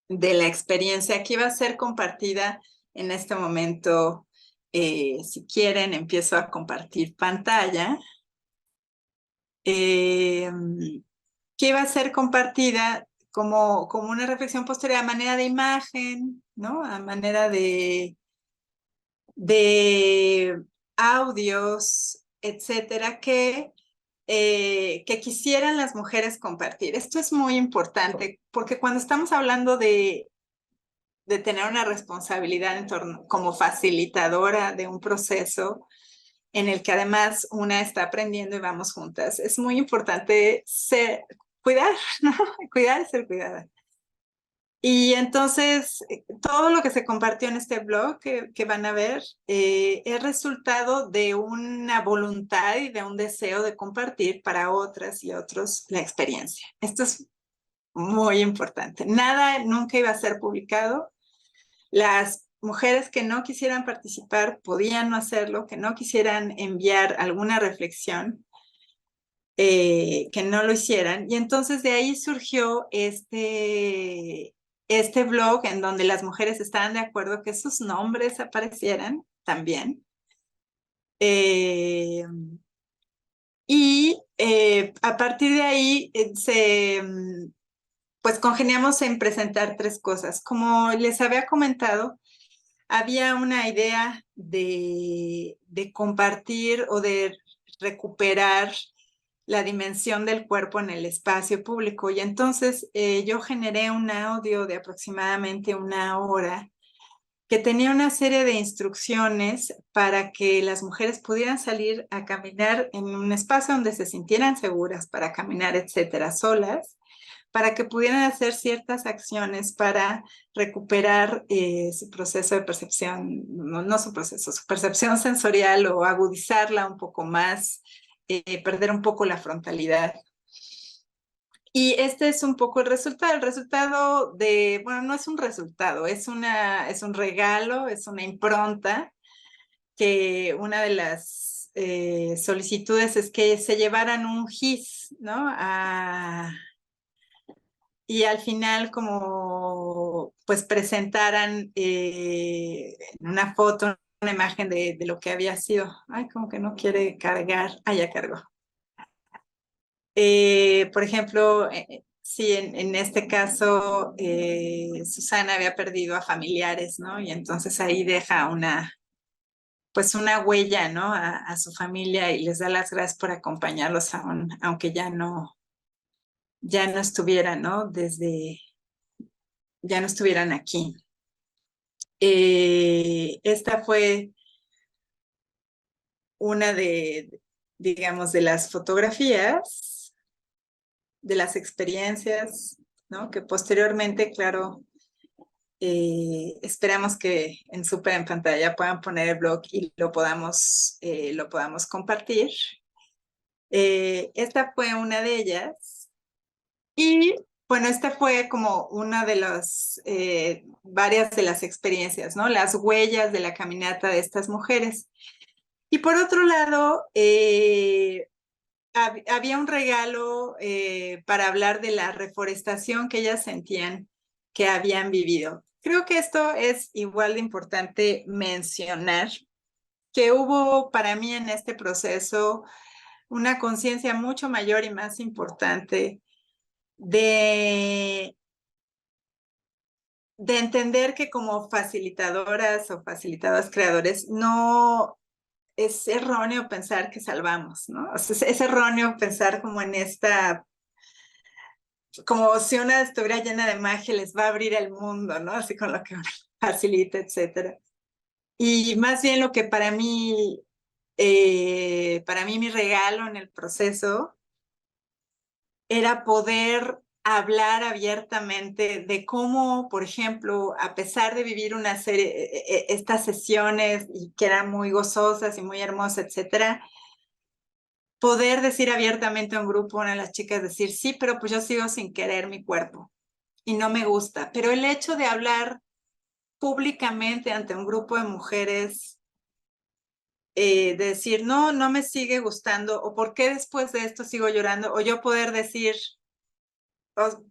[SPEAKER 2] la experiencia que iba a ser compartida en este momento. Si quieren, empiezo a compartir pantalla. Que iba a ser compartida como una reflexión posterior a manera de imagen, ¿no? A manera de audios, etcétera, que quisieran las mujeres compartir. Esto es muy importante porque cuando estamos hablando de tener una responsabilidad en torno, como facilitadora de un proceso en el que además una está aprendiendo y vamos juntas, es muy importante cuidar, ¿no? Cuidar y ser cuidada. Y entonces, todo lo que se compartió en este blog que van a ver es resultado de una voluntad y de un deseo de compartir para otras y otros la experiencia. Esto es muy importante. Nada nunca iba a ser publicado. Las mujeres que no quisieran participar podían no hacerlo, que no quisieran enviar alguna reflexión, que no lo hicieran. Y entonces de ahí surgió este blog en donde las mujeres estaban de acuerdo que sus nombres aparecieran también. Y a partir de ahí pues congeniamos en presentar 3 cosas. Como les había comentado, había una idea de compartir o de recuperar la dimensión del cuerpo en el espacio público. Y entonces yo generé un audio de aproximadamente 1 hora que tenía una serie de instrucciones para que las mujeres pudieran salir a caminar en un espacio donde se sintieran seguras para caminar, etcétera, solas, para que pudieran hacer ciertas acciones para recuperar su proceso de percepción, no su proceso, su percepción sensorial o agudizarla un poco más, perder un poco la frontalidad. Y este es un poco el resultado. El resultado bueno, no es un resultado, es un regalo, es una impronta que una de las solicitudes es que se llevaran un GIS, ¿no? Y al final como pues presentaran una foto, una imagen de lo que había sido. Ay, como que no quiere cargar. Ah, ya cargó. Por ejemplo, sí, en este caso, Susana había perdido a familiares, ¿no? Y entonces ahí deja pues una huella, ¿no? A su familia y les da las gracias por acompañarlos aunque ya no estuvieran, ¿no? Ya no estuvieran aquí. Esta fue una digamos, de las fotografías, de las experiencias, ¿no? Que posteriormente, claro, esperamos que en en pantalla puedan poner el blog y lo podamos compartir. Esta fue una de ellas. Y bueno, esta fue como una de las varias de las experiencias, ¿no? Las huellas de la caminata de estas mujeres. Y por otro lado, había un regalo para hablar de la reforestación que ellas sentían que habían vivido. Creo que esto es igual de importante mencionar, que hubo para mí en este proceso una conciencia mucho mayor y más importante de entender que como facilitadoras o facilitadoras creadores no es erróneo pensar que salvamos, ¿no? O sea, es erróneo pensar como en como si una estuviera llena de magia les va a abrir el mundo, ¿no? Así con lo que facilita, etcétera. Y más bien lo que para mí mi regalo en el proceso era poder hablar abiertamente de cómo, por ejemplo, a pesar de vivir una serie, estas sesiones y que eran muy gozosas y muy hermosas, etcétera, poder decir abiertamente a un grupo, una de las chicas decir, sí, pero pues yo sigo sin querer mi cuerpo y no me gusta. Pero el hecho de hablar públicamente ante un grupo de mujeres, de decir, no, no me sigue gustando, o por qué después de esto sigo llorando, o yo poder decir,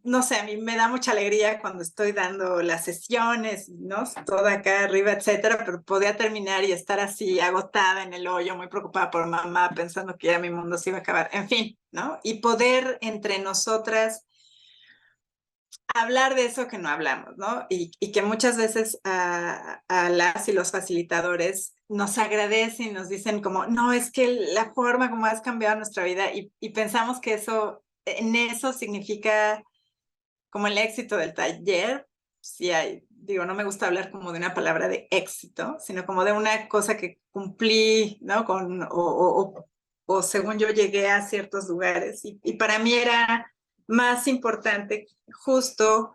[SPEAKER 2] no sé, a mí me da mucha alegría cuando estoy dando las sesiones, ¿no? Toda acá arriba, etcétera, pero podía terminar y estar así agotada en el hoyo, muy preocupada por mamá, pensando que ya mi mundo se iba a acabar, en fin, ¿no? Y poder entre nosotras hablar de eso que no hablamos, ¿no? Y que muchas veces a las y los facilitadores nos agradecen y nos dicen como, no, es que la forma como has cambiado nuestra vida y pensamos que eso, en eso significa como el éxito del taller. Sí hay, digo, no me gusta hablar como de una palabra de éxito, sino como de una cosa que cumplí, ¿no? O según yo llegué a ciertos lugares. Y para mí era más importante justo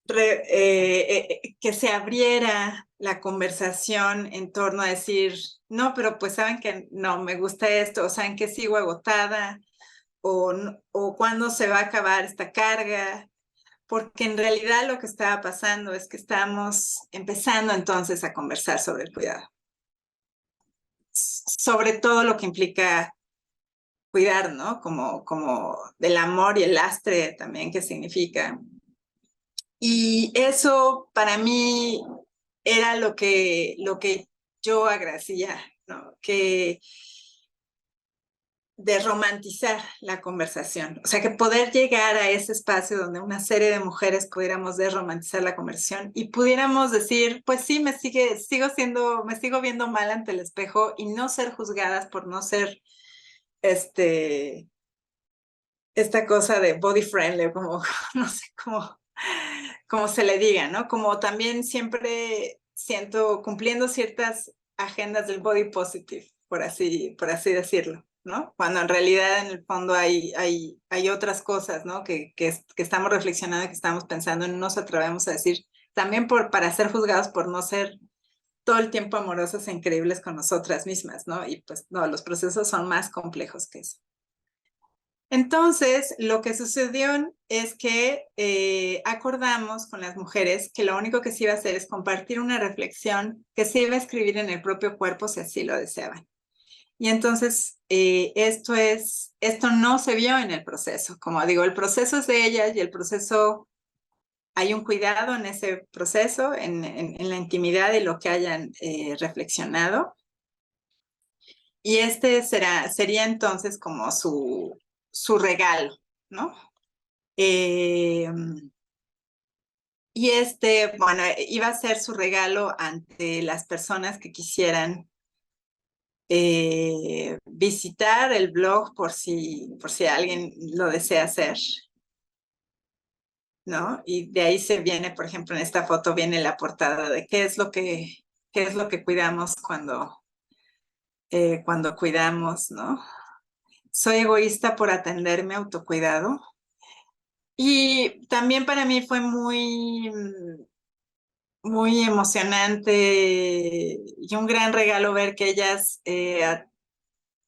[SPEAKER 2] que se abriera la conversación en torno a decir, no, pero pues saben que no me gusta esto, o saben que sigo agotada, o cuándo se va a acabar esta carga, porque en realidad lo que estaba pasando es que estamos empezando entonces a conversar sobre el cuidado, sobre todo lo que implica cuidar, ¿no? Como del amor y el lastre también que significa. Y eso para mí era lo que yo agradecía, ¿no? Que de romantizar la conversación. O sea, que poder llegar a ese espacio donde una serie de mujeres pudiéramos desromantizar la conversación y pudiéramos decir, pues sí, me sigo viendo mal ante el espejo y no ser juzgadas por no ser esta cosa de body friendly, como, no sé, como se le diga, ¿no? Como también siempre siento cumpliendo ciertas agendas del body positive, por así decirlo, ¿no? Cuando en realidad en el fondo hay otras cosas, ¿no? Que estamos reflexionando, que estamos pensando, y no nos atrevemos a decir, también para ser juzgados por no ser todo el tiempo amorosas e increíbles con nosotras mismas, ¿no? Y pues no, los procesos son más complejos que eso. Entonces, lo que sucedió es que acordamos con las mujeres que lo único que se iba a hacer es compartir una reflexión que se iba a escribir en el propio cuerpo si así lo deseaban. Y entonces, esto no se vio en el proceso. Como digo, el proceso es de ellas y el proceso, hay un cuidado en ese proceso, en la intimidad de lo que hayan reflexionado. Y sería entonces como su regalo, ¿no? Y bueno, iba a ser su regalo ante las personas que quisieran visitar el blog por si alguien lo desea hacer, ¿no? Y de ahí se viene, por ejemplo, en esta foto viene la portada de qué es lo que cuidamos cuando cuidamos, ¿no? Soy egoísta por atenderme, autocuidado. Y también para mí fue muy emocionante y un gran regalo ver que ellas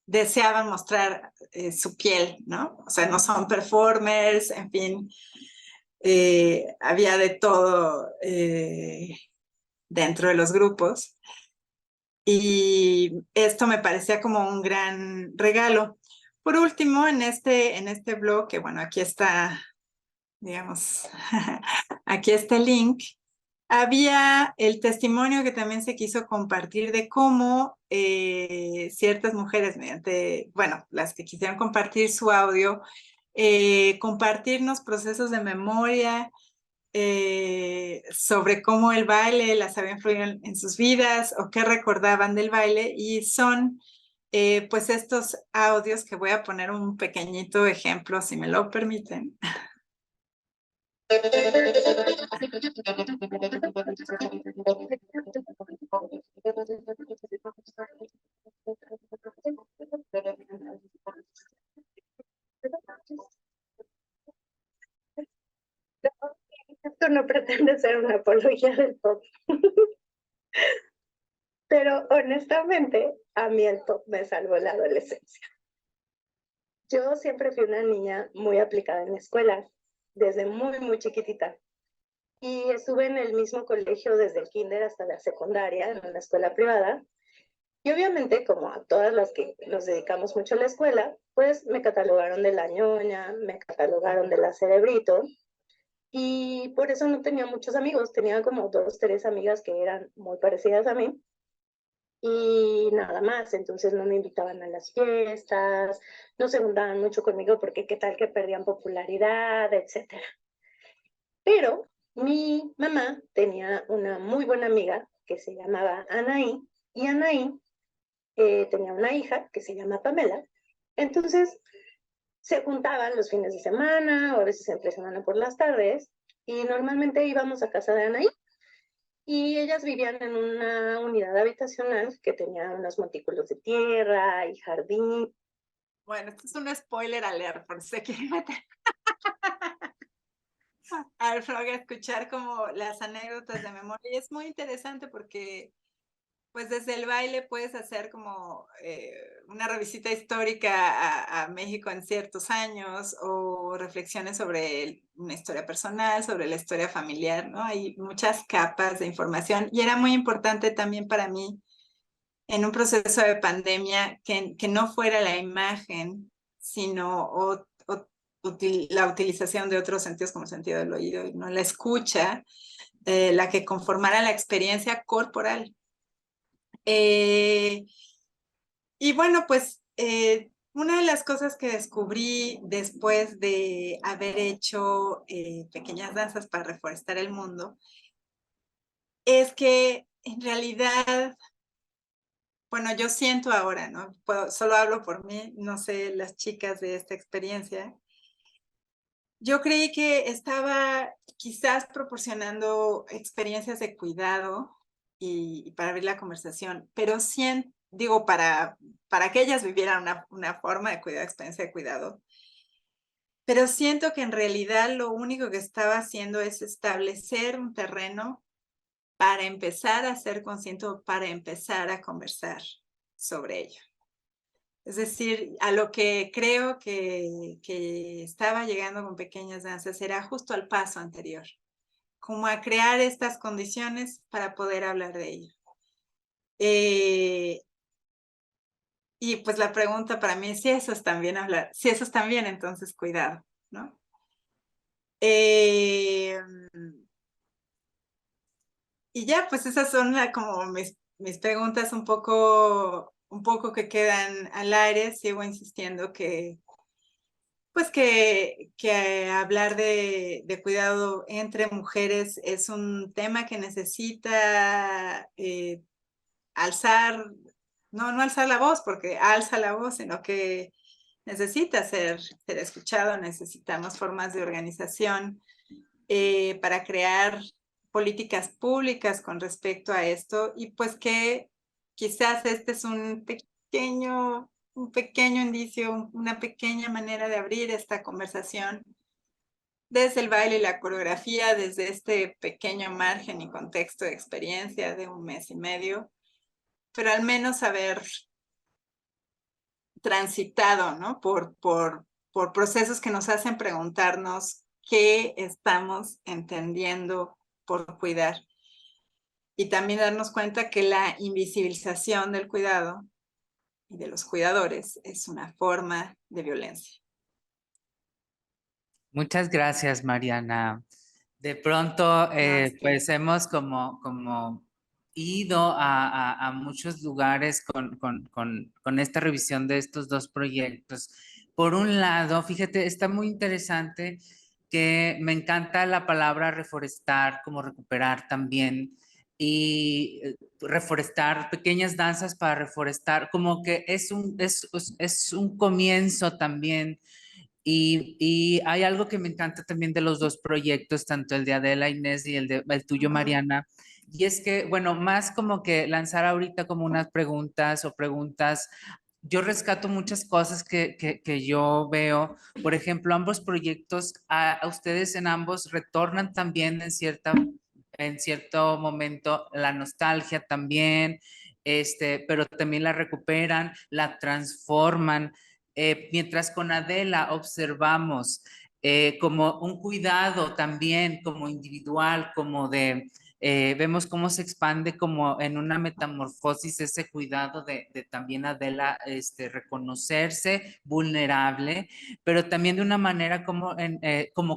[SPEAKER 2] deseaban mostrar su piel, ¿no? O sea, no son performers, en fin, había de todo dentro de los grupos. Y esto me parecía como un gran regalo. Por último, en este blog, que bueno, aquí está, digamos, aquí está el link. Había el testimonio que también se quiso compartir de cómo ciertas mujeres, bueno, las que quisieron compartir su audio, compartirnos procesos de memoria sobre cómo el baile las había influido en sus vidas o qué recordaban del baile. Y son pues estos audios que voy a poner un pequeñito ejemplo, si me lo permiten.
[SPEAKER 6] no pretende ser una apología del pop. Pero honestamente, a mí el pop me salvó la adolescencia. Yo siempre fui una niña muy aplicada en la escuela, desde muy chiquitita. Y estuve en el mismo colegio desde el kinder hasta la secundaria, en una escuela privada. Y obviamente, como a todas las que nos dedicamos mucho a la escuela, pues me catalogaron de la ñoña, me catalogaron de la cerebrito. Y por eso no tenía muchos amigos. Tenía como 2, 3 amigas que eran muy parecidas a mí. Y nada más, entonces no me invitaban a las fiestas, no se juntaban mucho conmigo porque qué tal que perdían popularidad, etcétera. Pero mi mamá tenía una muy buena amiga que se llamaba Anaí, y Anaí tenía una hija que se llama Pamela. Entonces se juntaban los fines de semana o a veces entre semana por las tardes, y normalmente íbamos a casa de Anaí. Y ellas vivían en una unidad habitacional que tenía unos montículos de tierra y jardín.
[SPEAKER 2] Bueno, esto es un spoiler alert, por si se quiere meter al blog a escuchar como las anécdotas de memoria. Y es muy interesante porque pues desde el baile puedes hacer como una revisita histórica a México en ciertos años, o reflexiones sobre una historia personal, sobre la historia familiar, ¿no? Hay muchas capas de información y era muy importante también para mí en un proceso de pandemia que no fuera la imagen, sino la utilización de otros sentidos como el sentido del oído, y no la escucha, la que conformara la experiencia corporal. Y bueno, pues una de las cosas que descubrí después de haber hecho pequeñas danzas para reforestar el mundo es que en realidad, bueno, yo siento ahora, ¿no? Solo hablo por mí, no sé las chicas de esta experiencia. Yo creí que estaba quizás proporcionando experiencias de cuidado y para abrir la conversación, pero digo, para que ellas vivieran una forma de cuidado, experiencia de cuidado, pero siento que en realidad lo único que estaba haciendo es establecer un terreno para empezar a ser consciente, para empezar a conversar sobre ello. Es decir, a lo que creo que estaba llegando con pequeñas danzas era justo al paso anterior, como a crear estas condiciones para poder hablar de ello. Y pues la pregunta para mí es si eso es también hablar, si eso es también, entonces cuidado, ¿no? Y ya, pues esas son como mis preguntas un poco que quedan al aire. Sigo insistiendo que pues que hablar de cuidado entre mujeres es un tema que necesita alzar, no alzar la voz, porque alza la voz, sino que necesita ser escuchado. Necesitamos formas de organización para crear políticas públicas con respecto a esto, y pues que quizás este es un pequeño indicio, una pequeña manera de abrir esta conversación desde el baile y la coreografía, desde este pequeño margen y contexto de experiencia de 1 mes y medio, pero al menos haber transitado, ¿no? por procesos que nos hacen preguntarnos qué estamos entendiendo por cuidar. Y también darnos cuenta que la invisibilización del cuidado y de los cuidadores es una forma de violencia.
[SPEAKER 1] Muchas gracias, Mariana. De pronto, pues hemos como ido a muchos lugares con esta revisión de estos dos proyectos. Por un lado, fíjate, está muy interesante que me encanta la palabra reforestar, como recuperar también, y reforestar, pequeñas danzas para reforestar, como que es un comienzo también. Y hay algo que me encanta también de los dos proyectos, tanto el de Adela Inés y el tuyo, Mariana, y es que, bueno, más como que lanzar ahorita como unas preguntas yo rescato muchas cosas que yo veo. Por ejemplo, ambos proyectos, a ustedes en ambos retornan también en cierto momento la nostalgia también, pero también la recuperan, la transforman. Mientras con Adela observamos como un cuidado también, como individual, como vemos cómo se expande como en una metamorfosis ese cuidado de también Adela reconocerse vulnerable, pero también de una manera como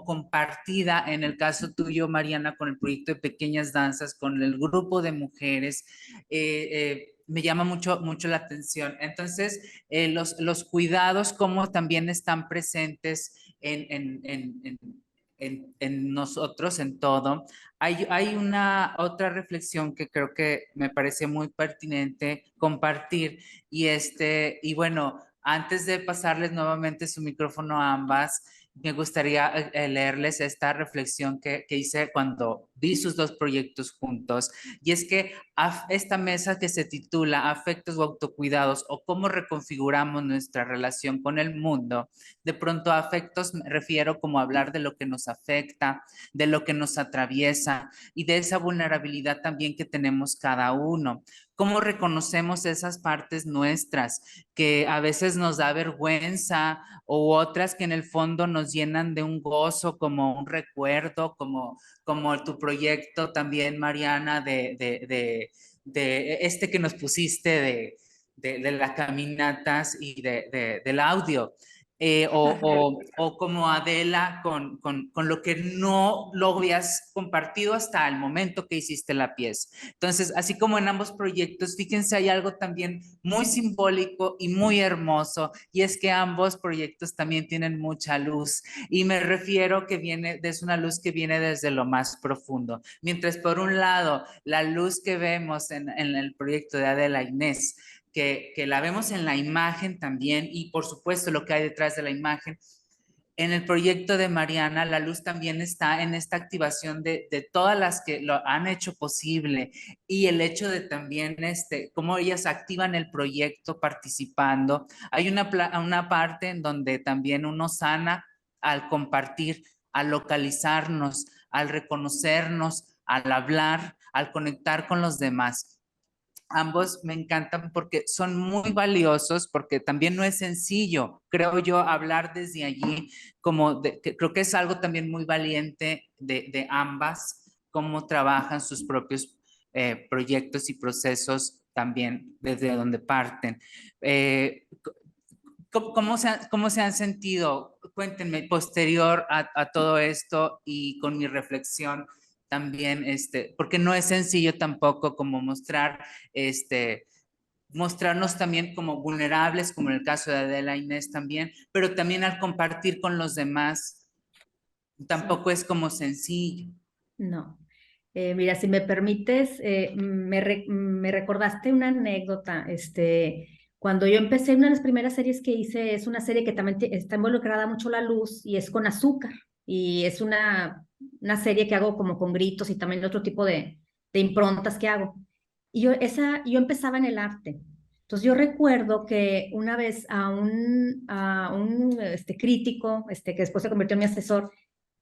[SPEAKER 1] compartida, en el caso tuyo, Mariana, con el proyecto de Pequeñas Danzas, con el grupo de mujeres. Me llama mucho la atención. Entonces, los cuidados como también están presentes en nosotros, en todo. Hay una otra reflexión que creo que me parece muy pertinente compartir y bueno, antes de pasarles nuevamente su micrófono a ambas, me gustaría leerles esta reflexión que hice cuando vi sus dos proyectos juntos, y es que esta mesa que se titula Afectos o autocuidados o cómo reconfiguramos nuestra relación con el mundo, de pronto a afectos me refiero como a hablar de lo que nos afecta, de lo que nos atraviesa y de esa vulnerabilidad también que tenemos cada uno. ¿Cómo reconocemos esas partes nuestras que a veces nos da vergüenza o otras que en el fondo nos llenan de un gozo, como un recuerdo, como tu proyecto también, Mariana, de este que nos pusiste de las caminatas y del audio? O como Adela con lo que no lo habías compartido hasta el momento que hiciste la pieza. Entonces, así como en ambos proyectos, fíjense, hay algo también muy simbólico y muy hermoso, y es que ambos proyectos también tienen mucha luz, y me refiero que es una luz que viene desde lo más profundo. Mientras por un lado, la luz que vemos en el proyecto de Adela Inés, que la vemos en la imagen también, y por supuesto lo que hay detrás de la imagen. En el proyecto de Mariana, la luz también está en esta activación de todas las que lo han hecho posible, y el hecho de también cómo ellas activan el proyecto participando. Hay una parte en donde también uno sana al compartir, al localizarnos, al reconocernos, al hablar, al conectar con los demás. Ambos me encantan porque son muy valiosos, porque también no es sencillo, creo yo, hablar desde allí, que creo que es algo también muy valiente de ambas, cómo trabajan sus propios proyectos y procesos también desde donde parten. ¿Cómo se han sentido? Cuéntenme, posterior a todo esto y con mi reflexión también, porque no es sencillo tampoco como mostrarnos también como vulnerables, como en el caso de Adela Inés también, pero también al compartir con los demás, tampoco es como sencillo.
[SPEAKER 3] No. Mira, si me permites, me recordaste una anécdota. Cuando yo empecé, una de las primeras series que hice es una serie que también está involucrada mucho la luz y es con azúcar. Y es una serie que hago como con gritos y también otro tipo de improntas que hago. Y yo empezaba en el arte. Entonces yo recuerdo que una vez a un crítico, que después se convirtió en mi asesor,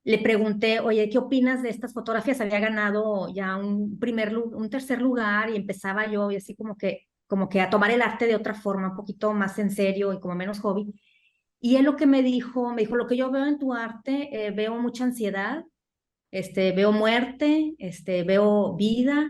[SPEAKER 3] le pregunté, oye, ¿qué opinas de estas fotografías? Había ganado ya un tercer lugar y empezaba yo y así como que a tomar el arte de otra forma, un poquito más en serio y como menos hobby. Y él lo que me dijo, lo que yo veo en tu arte, veo mucha ansiedad, veo muerte, veo vida.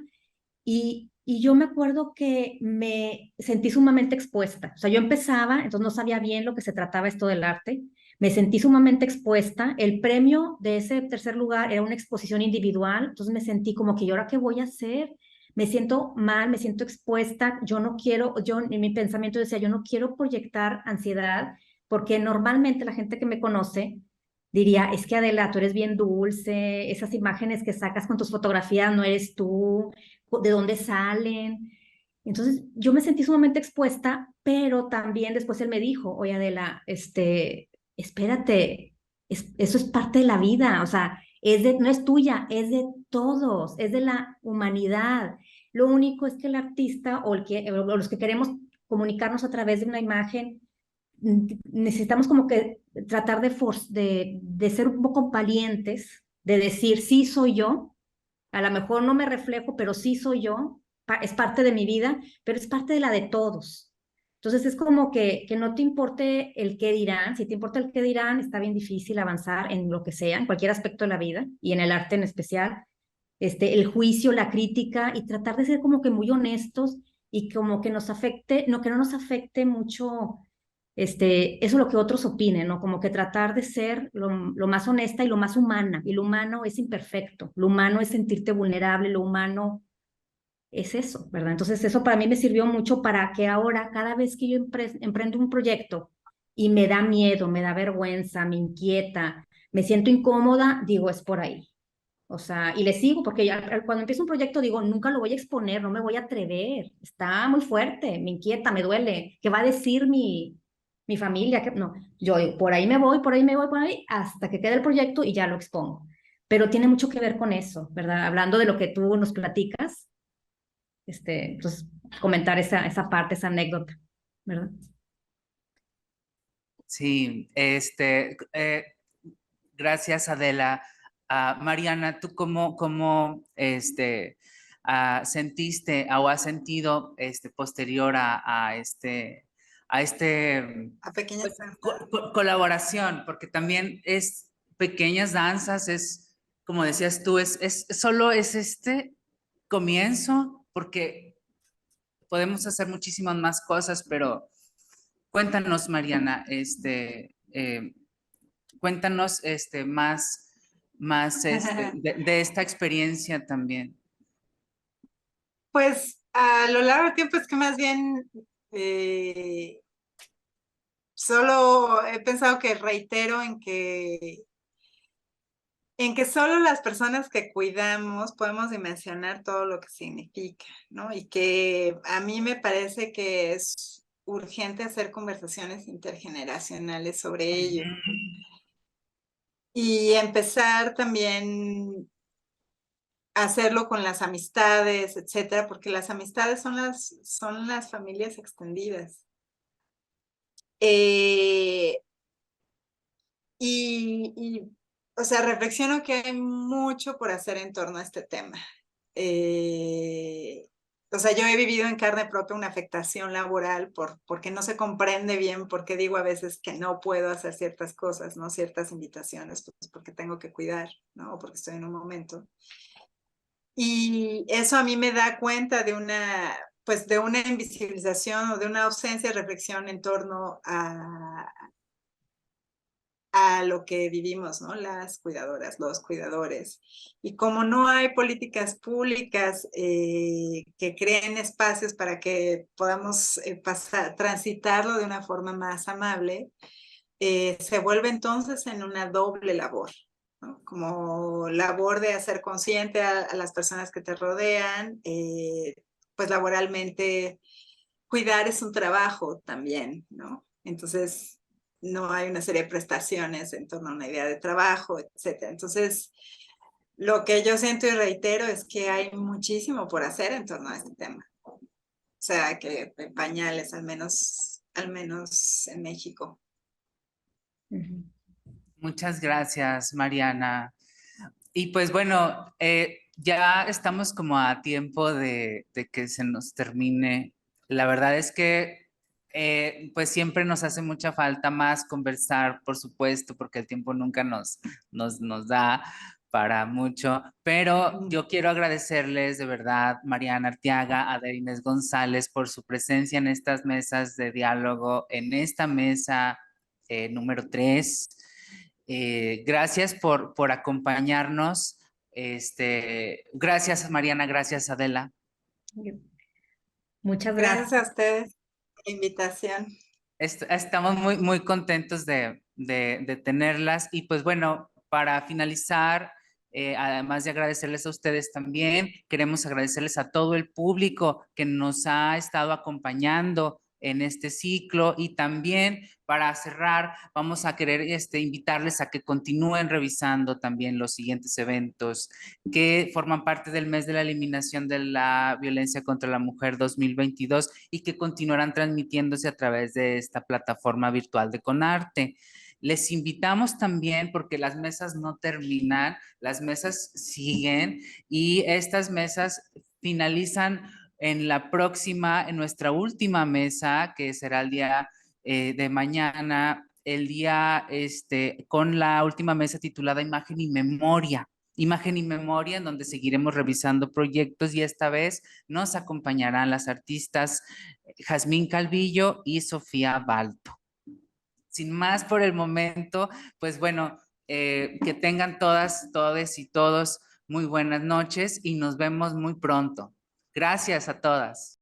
[SPEAKER 3] Y yo me acuerdo que me sentí sumamente expuesta. O sea, yo empezaba, entonces no sabía bien lo que se trataba esto del arte. Me sentí sumamente expuesta. El premio de ese tercer lugar era una exposición individual. Entonces me sentí como que, ¿y ahora qué voy a hacer? Me siento mal, me siento expuesta. Yo no quiero, yo en mi pensamiento decía, yo no quiero proyectar ansiedad, porque normalmente la gente que me conoce diría, es que Adela, tú eres bien dulce, esas imágenes que sacas con tus fotografías no eres tú, de dónde salen. Entonces yo me sentí sumamente expuesta, pero también después él me dijo, oye Adela, espérate, eso es parte de la vida, o sea, no es tuya, es de todos, es de la humanidad. Lo único es que el artista o los que queremos comunicarnos a través de una imagen, necesitamos como que tratar de ser un poco valientes, de decir, sí soy yo, a lo mejor no me reflejo, pero sí soy yo, es parte de mi vida, pero es parte de la de todos. Entonces es como que no te importe el qué dirán, si te importa el qué dirán, está bien difícil avanzar en lo que sea, en cualquier aspecto de la vida y en el arte en especial. El juicio, la crítica y tratar de ser como que muy honestos y como que nos afecte, no, que no nos afecte mucho eso lo que otros opinen, ¿no? Como que tratar de ser lo más honesta y lo más humana. Y lo humano es imperfecto, lo humano es sentirte vulnerable, lo humano es eso, ¿verdad? Entonces eso para mí me sirvió mucho para que ahora, cada vez que yo emprendo un proyecto y me da miedo, me da vergüenza, me inquieta, me siento incómoda, digo, es por ahí. O sea, y le sigo, porque cuando empiezo un proyecto digo, nunca lo voy a exponer, no me voy a atrever, está muy fuerte, me inquieta, me duele, ¿qué va a decir mi familia? No, yo digo, por ahí me voy, por ahí me voy, por ahí, hasta que quede el proyecto y ya lo expongo. Pero tiene mucho que ver con eso, ¿verdad? Hablando de lo que tú nos platicas, entonces comentar esa parte, esa anécdota, ¿verdad?
[SPEAKER 1] Sí, gracias, Adela. Mariana, ¿tú cómo sentiste o has sentido posterior a
[SPEAKER 2] A pequeñas
[SPEAKER 1] pues, colaboración? Porque también es pequeñas danzas, es, como decías tú, solo es este comienzo, porque podemos hacer muchísimas más cosas, pero cuéntanos, Mariana, cuéntanos más de esta experiencia también.
[SPEAKER 2] Pues a lo largo del tiempo es que más bien solo he pensado que reitero en que solo las personas que cuidamos podemos dimensionar todo lo que significa, ¿no? Y que a mí me parece que es urgente hacer conversaciones intergeneracionales sobre ello. Y empezar también a hacerlo con las amistades, etcétera, porque las amistades son las familias extendidas. O sea, reflexiono que hay mucho por hacer en torno a este tema. O sea, yo he vivido en carne propia una afectación laboral porque no se comprende bien por qué digo a veces que no puedo hacer ciertas cosas, ¿no? Ciertas invitaciones, pues porque tengo que cuidar, ¿no? O porque estoy en un momento. Y eso a mí me da cuenta de pues de una invisibilización o de una ausencia de reflexión en torno a lo que vivimos, ¿no? Las cuidadoras, los cuidadores. Y como no hay políticas públicas que creen espacios para que podamos transitarlo de una forma más amable, se vuelve entonces en una doble labor, ¿no? Como labor de hacer consciente a las personas que te rodean, pues laboralmente cuidar es un trabajo también, ¿no? Entonces, no hay una serie de prestaciones en torno a una idea de trabajo, etc. Entonces, lo que yo siento y reitero es que hay muchísimo por hacer en torno a este tema. O sea, que pañales, al menos en México.
[SPEAKER 1] Muchas gracias, Mariana. Y pues bueno, ya estamos como a tiempo de que se nos termine. La verdad es que pues siempre nos hace mucha falta más conversar, por supuesto, porque el tiempo nunca nos da para mucho, pero yo quiero agradecerles de verdad, Mariana Arteaga, a Inés González, por su presencia en estas mesas de diálogo, en esta mesa número 3. Gracias por acompañarnos. Gracias, Mariana, gracias, Adela.
[SPEAKER 3] Muchas
[SPEAKER 2] Gracias
[SPEAKER 3] gracias.
[SPEAKER 2] a ustedes por la invitación.
[SPEAKER 1] Estamos muy contentos de tenerlas. Y pues bueno, para finalizar, además de agradecerles a ustedes también, queremos agradecerles a todo el público que nos ha estado acompañando en este ciclo. Y también para cerrar vamos a querer invitarles a que continúen revisando también los siguientes eventos que forman parte del mes de la eliminación de la violencia contra la mujer 2022 y que continuarán transmitiéndose a través de esta plataforma virtual de Conarte. Les invitamos también, porque las mesas no terminan, las mesas siguen y estas mesas finalizan en en nuestra última mesa, que será el día de mañana, el día con la última mesa titulada Imagen y Memoria. Imagen y Memoria, en donde seguiremos revisando proyectos y esta vez nos acompañarán las artistas Jazmín Calvillo y Sofía Balto. Sin más por el momento, pues bueno, que tengan todas, todes y todos muy buenas noches y nos vemos muy pronto. Gracias a todas.